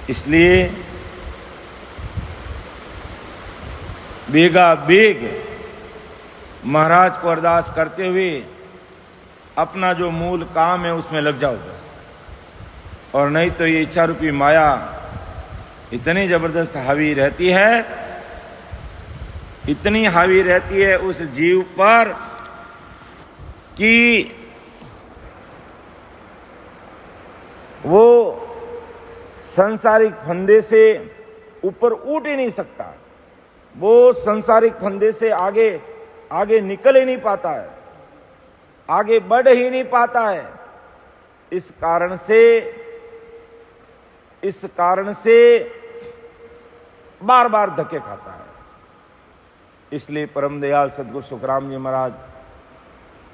इसलिए बेगा बेग महाराज को अरदास करते हुए अपना जो मूल काम है उसमें लग जाओ बस, और नहीं तो ये इच्छा रूपी माया इतनी जबरदस्त हावी रहती है, इतनी हावी रहती है उस जीव पर कि वो संसारिक फंदे से ऊपर उठ ही नहीं सकता, वो संसारिक फंदे से आगे निकल ही नहीं पाता है, आगे बढ़ ही नहीं पाता है। इस कारण से बार बार धक्के खाता है। इसलिए परम दयाल सदगुरु सुखराम जी महाराज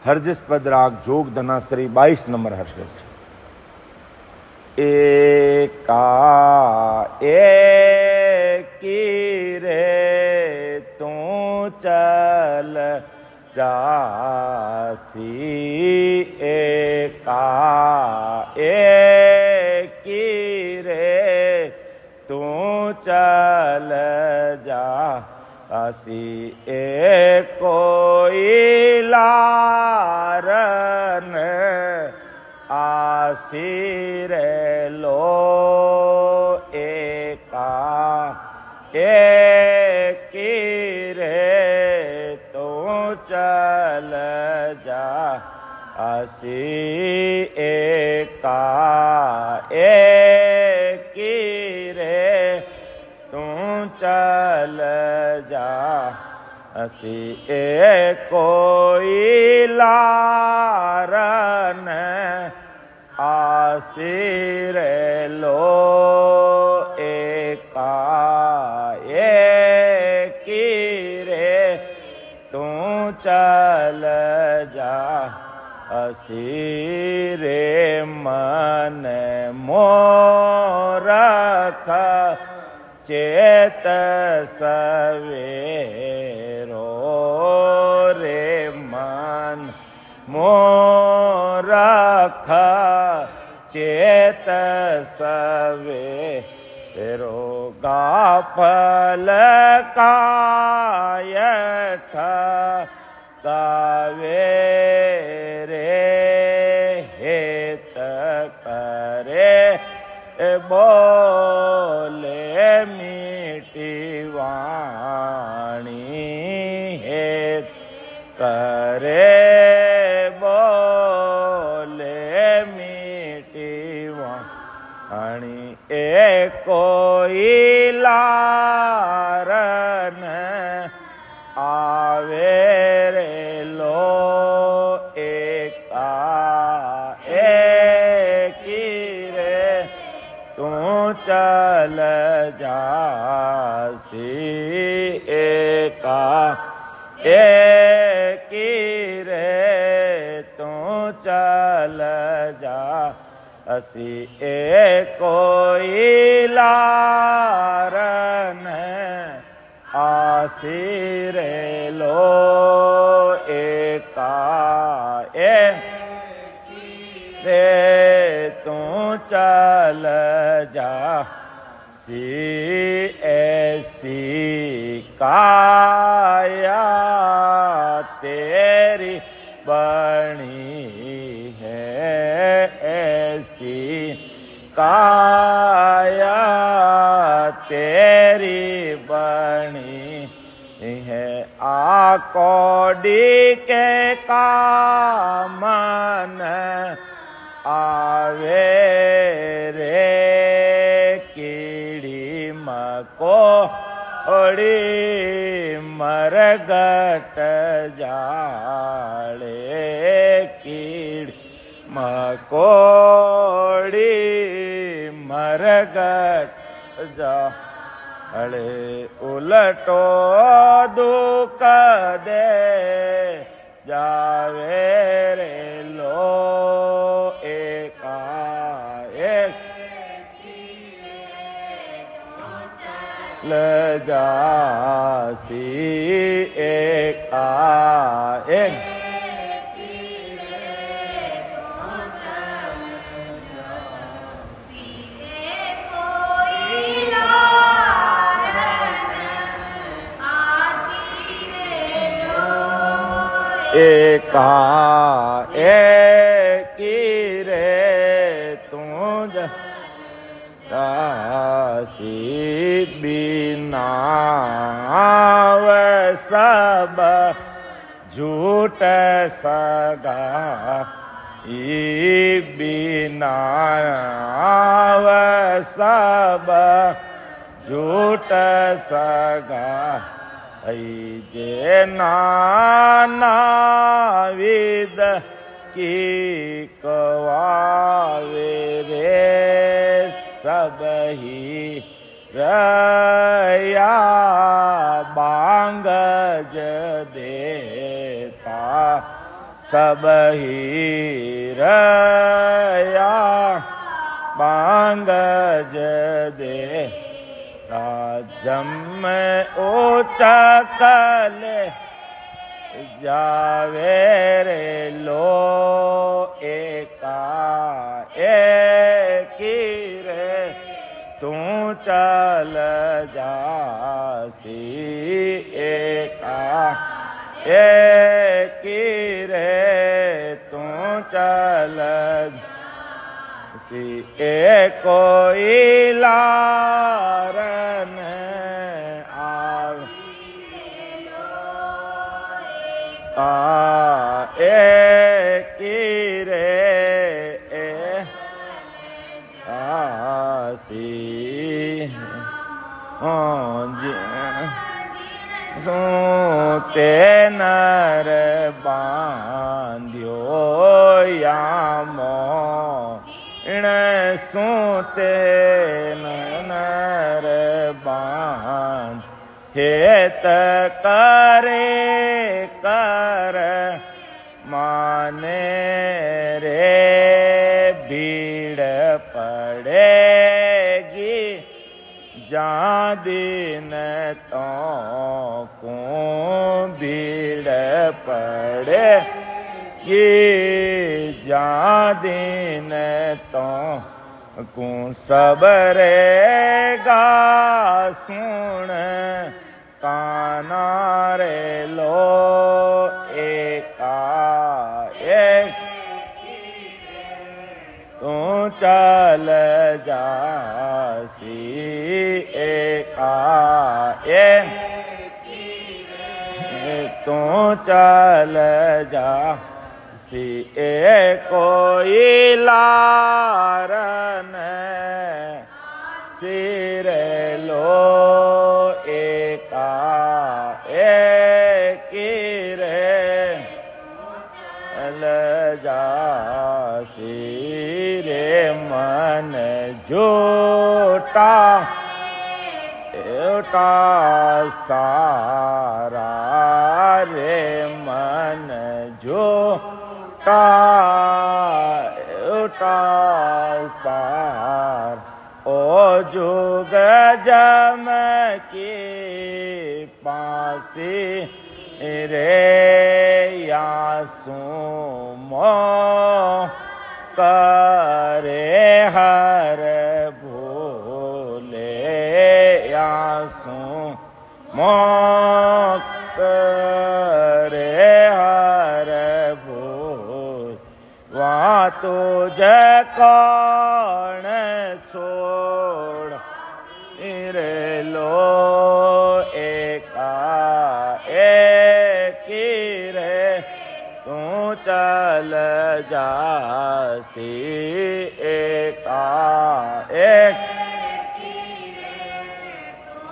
हरजस पद राग जोग धनाश्री 22 नंबर हर्षस एका एकी रे तू चल जासी, एका एकी रे तू चल जासी। ए कोई लारन आसी रे लो, एका एकी रे तू चल जा आसी, एका एकी रे तू चल जा आसी। ए कोई लारन आसी रे लो, एका एकी रे तू चल जा असीरे मन मोरख चेत सवेरो रे मन मोरख चेत सवेरो गाफल कायठ गावे रे हेत करे बोले मीठी वाणी हेत करे बोले मीठी वाणी कोई लारन आवे रे लो एका एकी रे तू चल जासी एका एकी रे तू चल जा असी कोई लारन आसिरे लो एका रे तू चल जा सी ऐसी काया तेरी बनी है ऐसी काया तेरी बनी है आकोडी के कामन आवे रे कीड़ी मकोड़ी मरगट जाड़े कीड़ी मकोड़ी मरगट जाड़े उलटो दुख दे जावे रे लो एका एक ल जासी एका एक एका एकी रे तू जासी बिना सब झूठ सगा बिना सब झूठ सगा जे नानाविद की कवावे रे सब ही रया बांगज देता सब ही रया बांगज दे जम उचकल जावे रे लो एका एकी रे तू चल जासी एका एकी रे तू चल सी कोई लारन एकी रे आसी सूते नर बांध्यो यामो इन सूते नर बांध हेत करे कर माने रे भीड़ पड़ेगी जा दिन तो को भीड़ पड़ेगी जा दिन तो को सबरेगा सुन काना रे लो एका एक तू चल जासी एका एक तू चल जासी कोई लारन सिर लो एका एक रे ल जासी रे मन झूठा झूठा सारा रे मन झूठा झूठा सार ओ जुग जम की पासी रे या सुमो करे हर भूले या सुमो करे हर भूल वहाँ तुझे कौन छोड़ रे लो एका एक रे तू चल जासी एका एक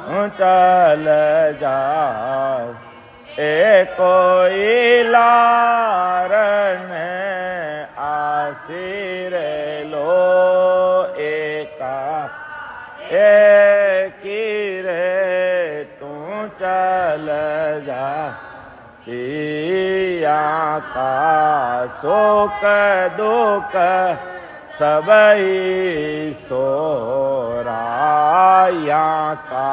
तू चल जा कोई लारन आसिर लो एका एक रे तू चल जा सिया का शोक दुख सबई सोराया का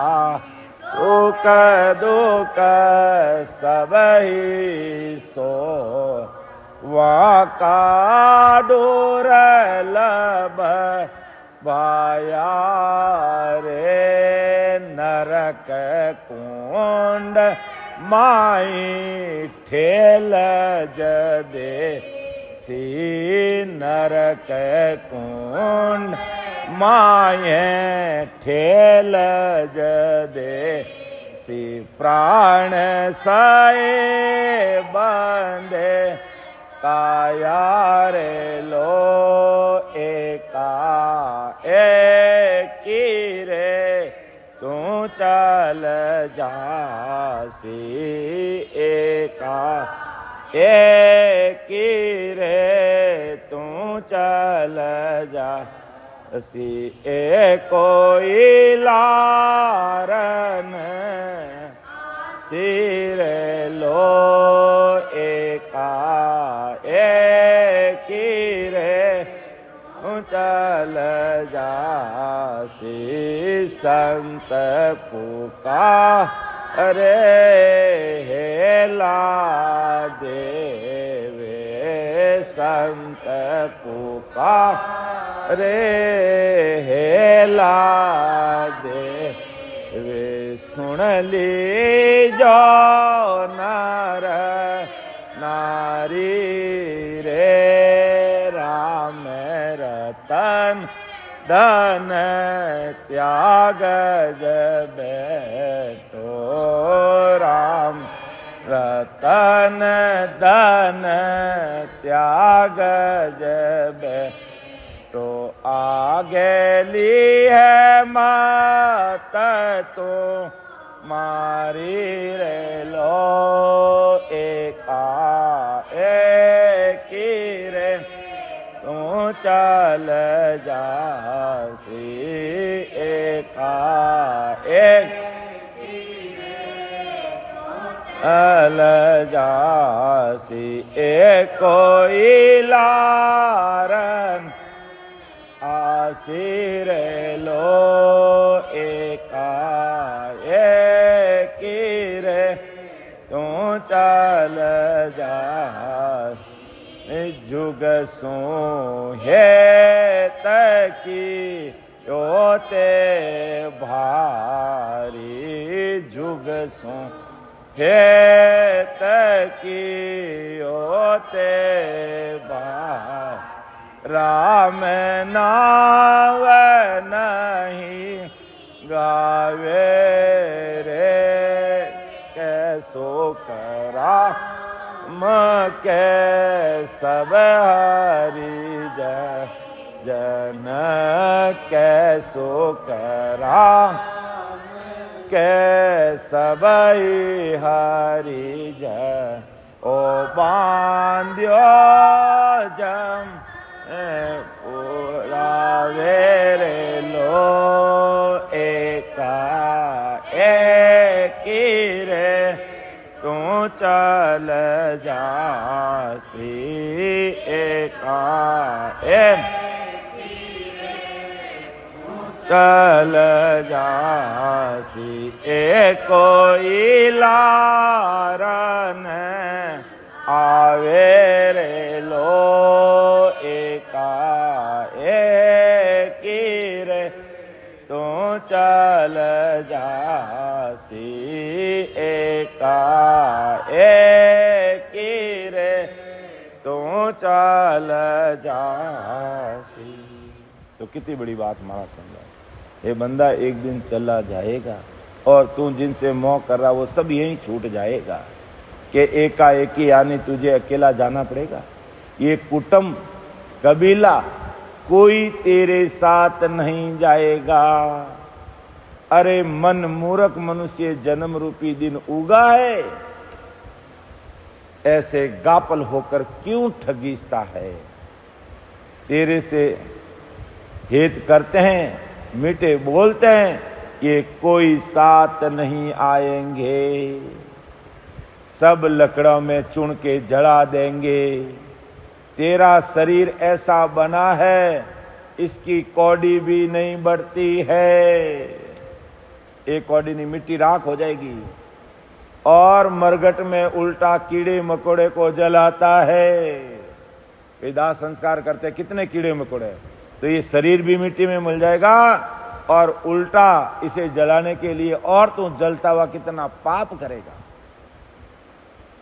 शोक दुख सबई सो वाका दुर्लभ वाया रे नरक कुंड माई ठेल जदे सी नरक कुंड माए ठेल जदे सी प्राण साए बंदे काया रे लो एका एक रे तू चल जासी एका एक रे तू चल जासी कोई लारन सिर लो एका एक रे चल जासी संत पुकारे हेला देवे संत पुकारे हेला देवे सुन ली जो नर नारी रे राम रतन धन त्याग जबेटो राम रतन धन त्याग जबे तो आगे ली है मत तो मारी रे लो एका एक रे तू चल जासी एका एक जासी एक कोई लारन आसिर लो एका एक रे तू चल जा जुग सो है तकी योते भारी जुग सो हे तकी योते भारी राम नाव नहीं गावे रे कैसो करा के सब हरि जन कैसो करा के सब हरि जन ओ बांध्यो जम पुरावे रे लो एका एक रे तू चल जासी एका चल जासी एक कोई लारन आवे रे लो एका एक रे तू चल जासी एका एक रे तू चल जासी। तो कितनी बड़ी बात हमारा समझा। ये बंदा एक दिन चला जाएगा और तू जिनसे मोह कर रहा वो सब यहीं छूट जाएगा कि एकाएकी यानी तुझे अकेला जाना पड़ेगा। ये कुटुंब कबीला कोई तेरे साथ नहीं जाएगा। अरे मन मूर्ख मनुष्य जन्म रूपी दिन उगा है, ऐसे गापल होकर क्यों ठगीचता है। तेरे से हित करते हैं, मीठे बोलते हैं, ये कोई साथ नहीं आएंगे, सब लकड़ों में चुन के जला देंगे। तेरा शरीर ऐसा बना है, इसकी कौड़ी भी नहीं बढ़ती है। एक कौड़ी नहीं, मिट्टी राख हो जाएगी। और मरघट में उल्टा कीड़े मकोड़े को जलाता है। दाह संस्कार करते कितने कीड़े मकोड़े, तो ये शरीर भी मिट्टी में मिल जाएगा और उल्टा इसे जलाने के लिए और तू जलता हुआ कितना पाप करेगा।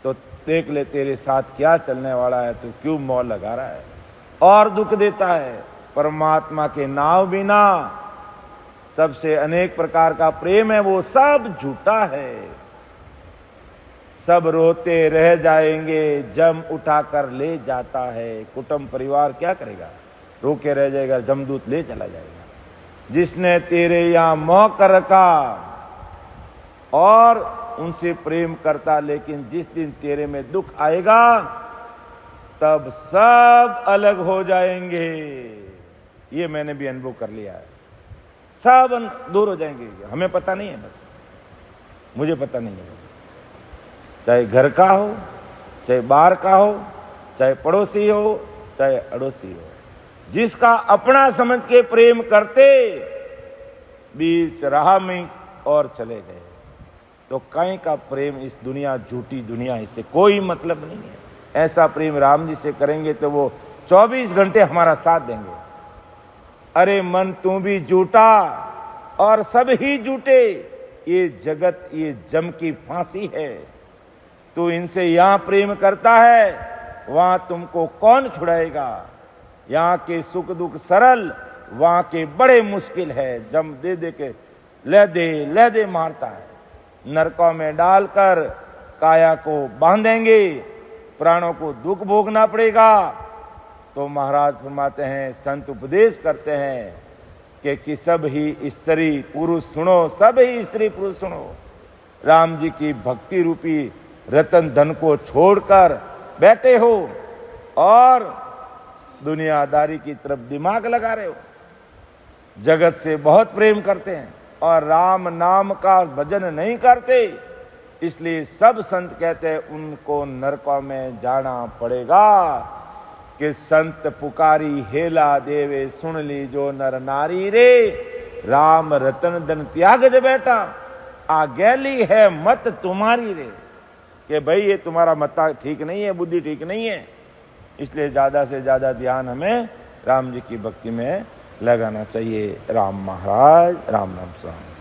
तो देख ले तेरे साथ क्या चलने वाला है, तू क्यों मोह लगा रहा है और दुख देता है। परमात्मा के नाम बिना सबसे अनेक प्रकार का प्रेम है, वो सब झूठा है। सब रोते रह जाएंगे, जम उठाकर ले जाता है। कुटुंब परिवार क्या करेगा, रोके रह जाएगा, जमदूत ले चला जाएगा। जिसने तेरे यहां मोह कर रखा और उनसे प्रेम करता, लेकिन जिस दिन तेरे में दुख आएगा तब सब अलग हो जाएंगे। ये मैंने भी अनुभव कर लिया है। सब दूर हो जाएंगे, हमें पता नहीं है, बस मुझे पता नहीं है। चाहे घर का हो, चाहे बाहर का हो, चाहे पड़ोसी हो, चाहे अड़ोसी हो, जिसका अपना समझ के प्रेम करते बीच राह में और चले गए। तो कहीं का प्रेम इस दुनिया, झूठी दुनिया, इससे कोई मतलब नहीं है। ऐसा प्रेम राम जी से करेंगे तो वो 24 घंटे हमारा साथ देंगे। अरे मन तू भी झूठा और सब ही झूठे, ये जगत ये जम की फांसी है। तू इनसे यहां प्रेम करता है, वहां तुमको कौन छुड़ाएगा। यहाँ के सुख दुख सरल, वहां के बड़े मुश्किल है। जम दे दे के ले दे मारता है। नरकों में डालकर काया को बांधेंगे, प्राणों को दुख भोगना पड़ेगा। तो महाराज फरमाते हैं, संत उपदेश करते हैं कि सब ही स्त्री पुरुष सुनो, सब ही स्त्री पुरुष सुनो। राम जी की भक्ति रूपी रतन धन को छोड़कर बैठे हो और दुनियादारी की तरफ दिमाग लगा रहे हो। जगत से बहुत प्रेम करते हैं और राम नाम का भजन नहीं करते। इसलिए सब संत कहते हैं उनको नरकों में जाना पड़ेगा कि संत पुकारी हेला देवे सुन ली जो नर नारी रे, राम रतन धन त्याग ज बेटा, आगेली है मत तुम्हारी रे। कि भाई ये तुम्हारा मत्ता ठीक नहीं है, बुद्धि ठीक नहीं है, इसलिए ज्यादा से ज्यादा ध्यान हमें राम जी की भक्ति में लगाना चाहिए। राम महाराज राम नाम स्वामी।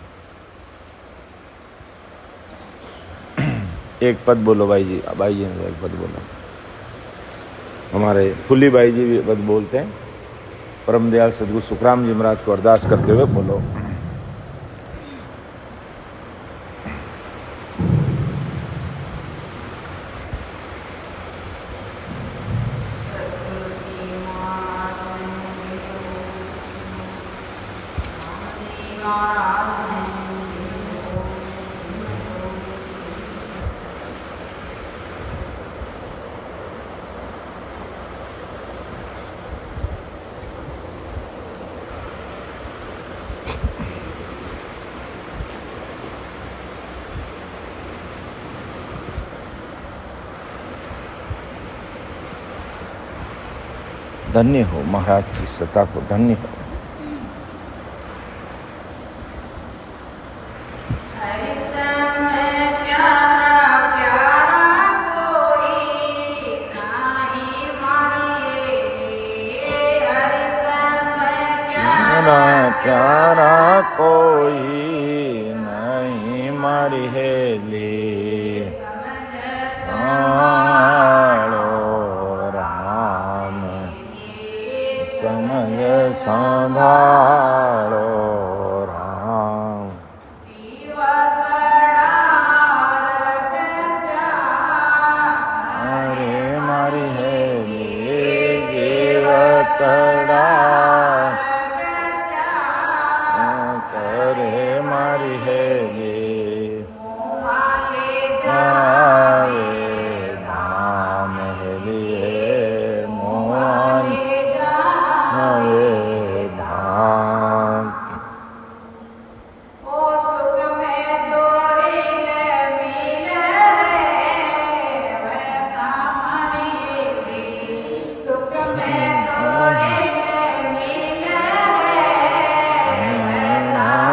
एक पद बोलो भाई जी ने एक पद बोलो। हमारे फुल्ली भाई जी भी पद बोलते हैं। परम दयाल सदगुरु सुखराम जी महाराज को अरदास करते हुए बोलो। धन्य हो महाराज की सत्ता को, धन्य हो। प्यारा कोई नहीं मारी हेली, राम समझ संभालो राम। अरे मारी हेली जीवतड़ा करे मारी हेली, धाम हेलिए मोहन हवे धाम।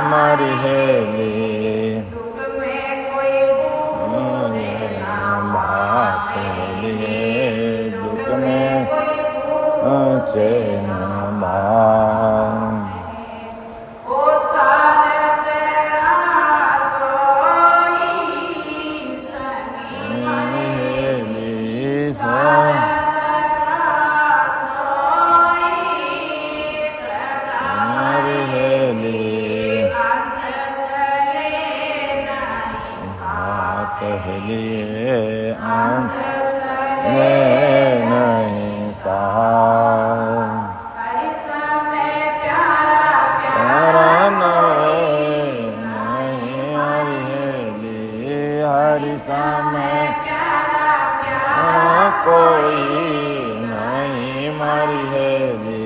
हमारी हेली बात हेलिए दुख में चैन बाम। हेलिए आंख में नहीं सहा, प्यारा नहीं हरि हेली, हरि समय कोई नहीं मारी हेली।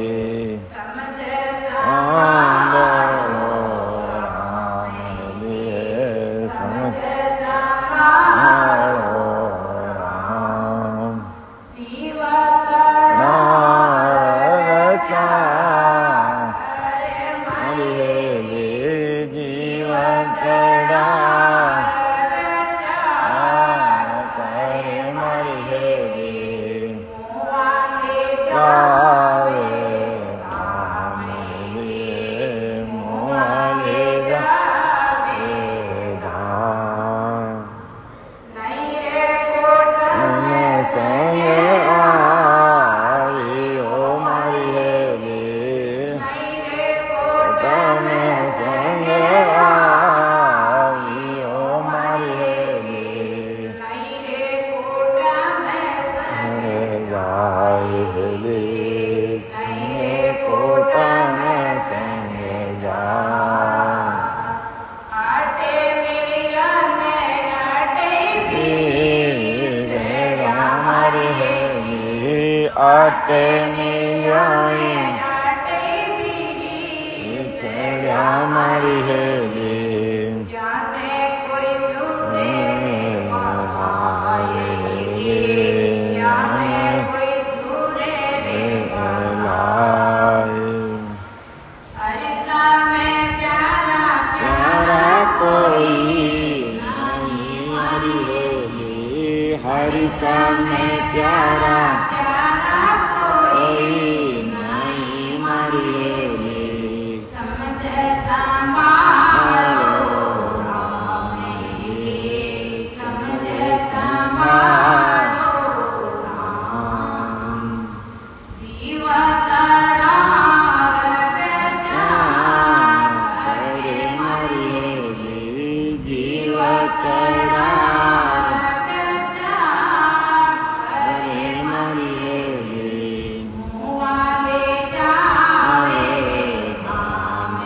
आटे मिलाई हमारी हेली, समय प्यारा कोई नहीं मारी हेली समझ संभालो राम समझ संभालो राम जीवत राग श्याम हरे मारी हेली जीवत राग श्याम हरे मारी हेली मुआले जावे धाम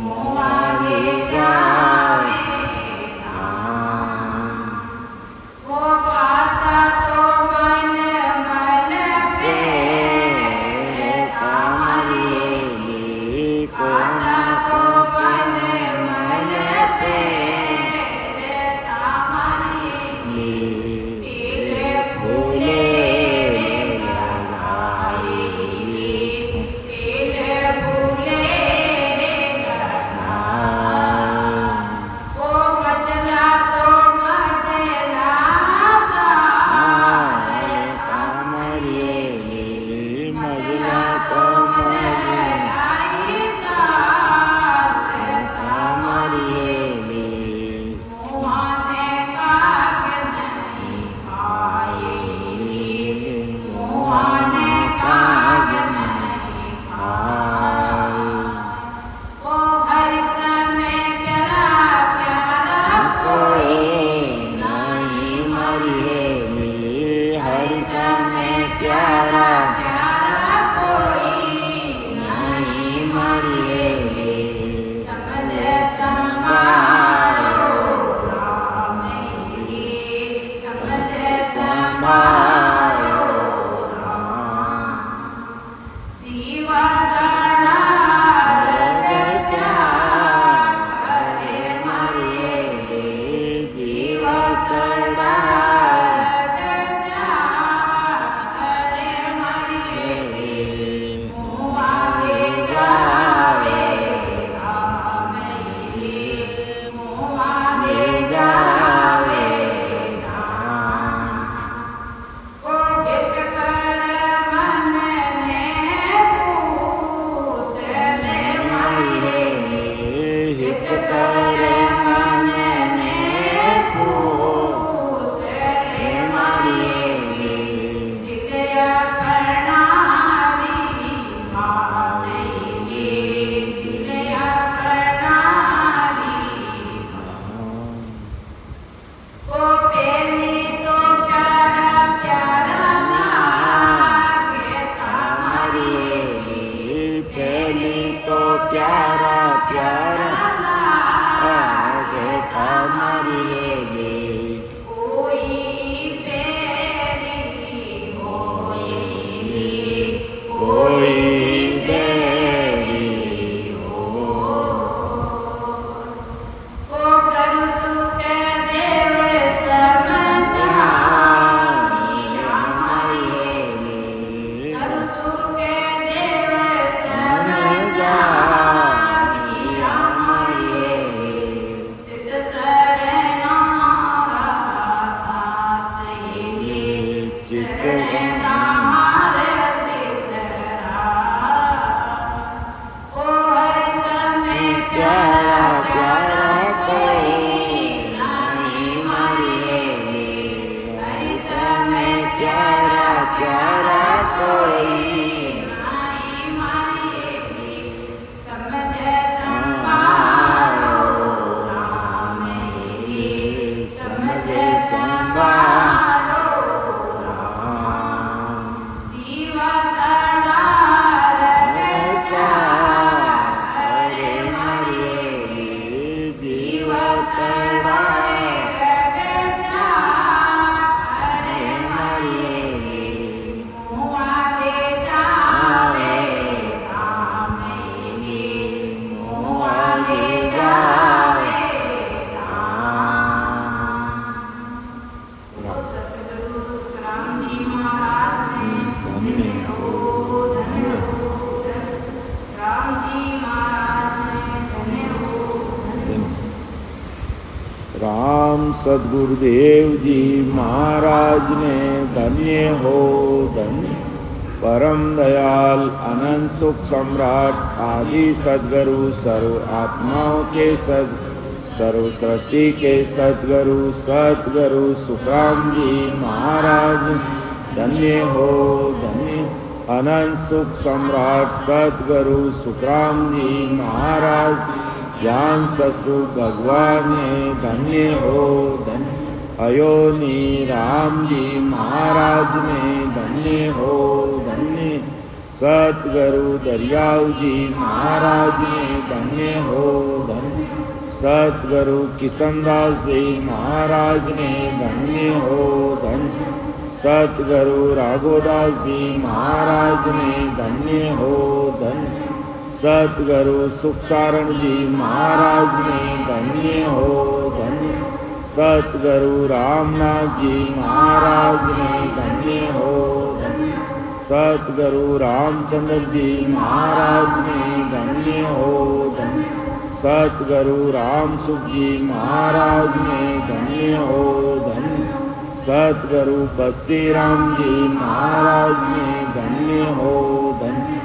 मुआले जावे धाम वो पासा तो मन मन पे कामरी हेली पासा तो मन मन पे कामरी हेली तिले फूले लगाई तिले फूले लगाई वो मचला तो मचला सा कामरी हेली मचला तो मचला सा कामरी हेली मुआने काग नहीं खाए मुआने काग नहीं खाए ओ हर समय प्यारा प्यारा कोई नहीं मरी हेली हर समय प्यारा प्यारा कोई नहीं मरी हेली समझ संभालो राम समझ संभालो राम जीवत राग श्याम हरे मारी हेली जीवत राग श्याम हरे मारी हेली मुआले जावे राम मुआले जावे राम ओ हित कर मन ने पूछ ले मारी हेली हित कर मन ने पूछ ले मारी हेली विद्या प्रणामी मानेली विद्या प्रणामी ओ पेली तो प्यारा प्यारा लागे कामरी हेली पेली तो प्यारा प्यारा लागे कामरी हेली कोई बेरी होएली कोई बेरी हो ओ करू चुके देव समझानी हमारी हेली करू चुके देव समझानी हमारी हेली सिद्ध शरणा सहेली शरणा सिद्ध ओ हरि समय प्यारा प्यारा कोई नहीं मारी हेली हरि समय प्यारा प्यारा कोई नहीं मारी हेली समझ संभालो राम समझ संभालो राम जीवत राग श्याम हरे मारी हेली जीवत राग श्याम हरे मारी हेली मुआले जावे राम मुआले जावे राम ओ सतगुरु सुखराम जी महाराज ने धन्य हो राम जी महाराज ने धन्य हो राम सदगुरुदेव जी महाराज ने धन्य हो धन्य। परम दयाल अनंत सुख सम्राट आदि सदगुरु सर्व आत्माओं के सर्व सृष्टि के सदगुरु सुखराम जी महाराज धन्य हो धन्य। अनंत सुख सम्राट सदगुरु सुखराम जी महाराज ज्ञान शत्रु भगवान ने धन्य हो धन्य। अयोनी राम जी महाराज ने धन्य हो धन्य। सतगुरु दरियाव जी महाराज ने धन्य हो धन्य। सतगुरु किशनदास जी महाराज ने धन्य हो धन्य। सतगुरु राघोदास जी महाराज ने धन्य हो धन्य। सतगुरु सुखसारण जी महाराज ने धन्य हो धन्य। सतगुरु रामनाथ जी महाराज ने धन्य हो धन्य। सतगुरु रामचंद्र जी महाराज ने धन्य हो धन्य। सतगुरु राम सुख जी महाराज ने धन्य हो धन्य। सतगुरु बस्ती राम जी महाराज ने धन्य हो धन्य।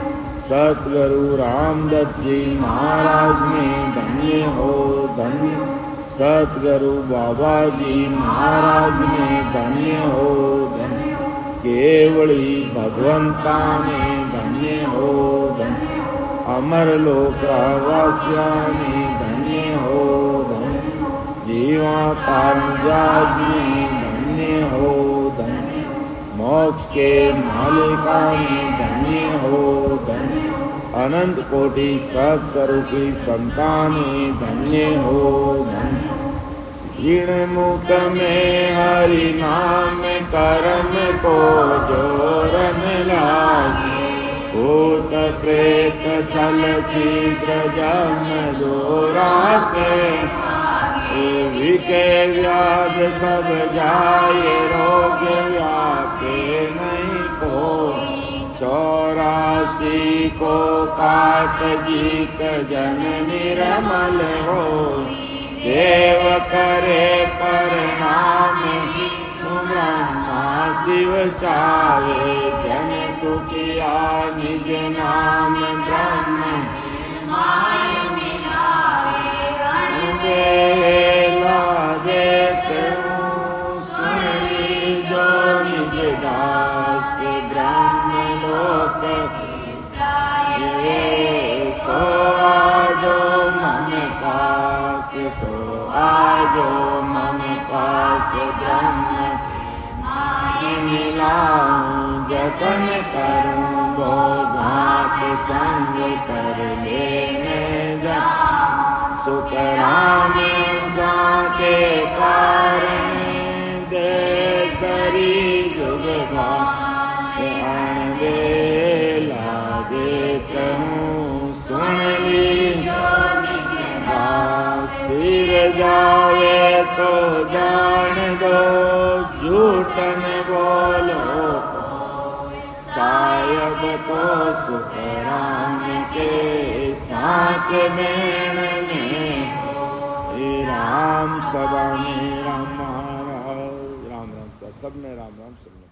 सतगुरु रामदत्त जी महाराज ने धन्य हो धन्य। सतगुरु बाबा जी महाराज ने धन्य हो धन्य। केवली भगवंता ने धन्य हो धन्य। अमर लोक वास्या ने धन्य हो धन्य। जीवा तारजाज ने धन्य हो धन्य। मोक्ष के मालिका ने धन्य हो धन्य। अनंत कोटि सत्स्वरूपी संताने धन्य हो धन्य। ऋण मुख में हरि नाम करम को जोरन लागे। भूत प्रेत सल शीघ्र जन्म जोरा से। विके व्याध सब जाए रोग व्यापे नहीं को। 84 को काट जीत जन निर्मल हो। देव करे परिणाम ब्रह्मा शिव चावे। जन सुखिया निज नाम ब्रह्म माय मिलावे। सुन लीजो निज दास ब्रह्म लोक। सो आजो मम पास सो आजो मम पास ब्रह्म माय मिलाऊं। जतन करूं वो भात संग कर लेने जाऊं। सुखराम के कारण देख करी जुग अणवेला देख हूँ। सुन लीजो सिर जावे तो जान दो। झूठन बोलो सायब तो सुखराम के साथ में राम सभा में राम महाराज। राम राम सब में राम राम सब में।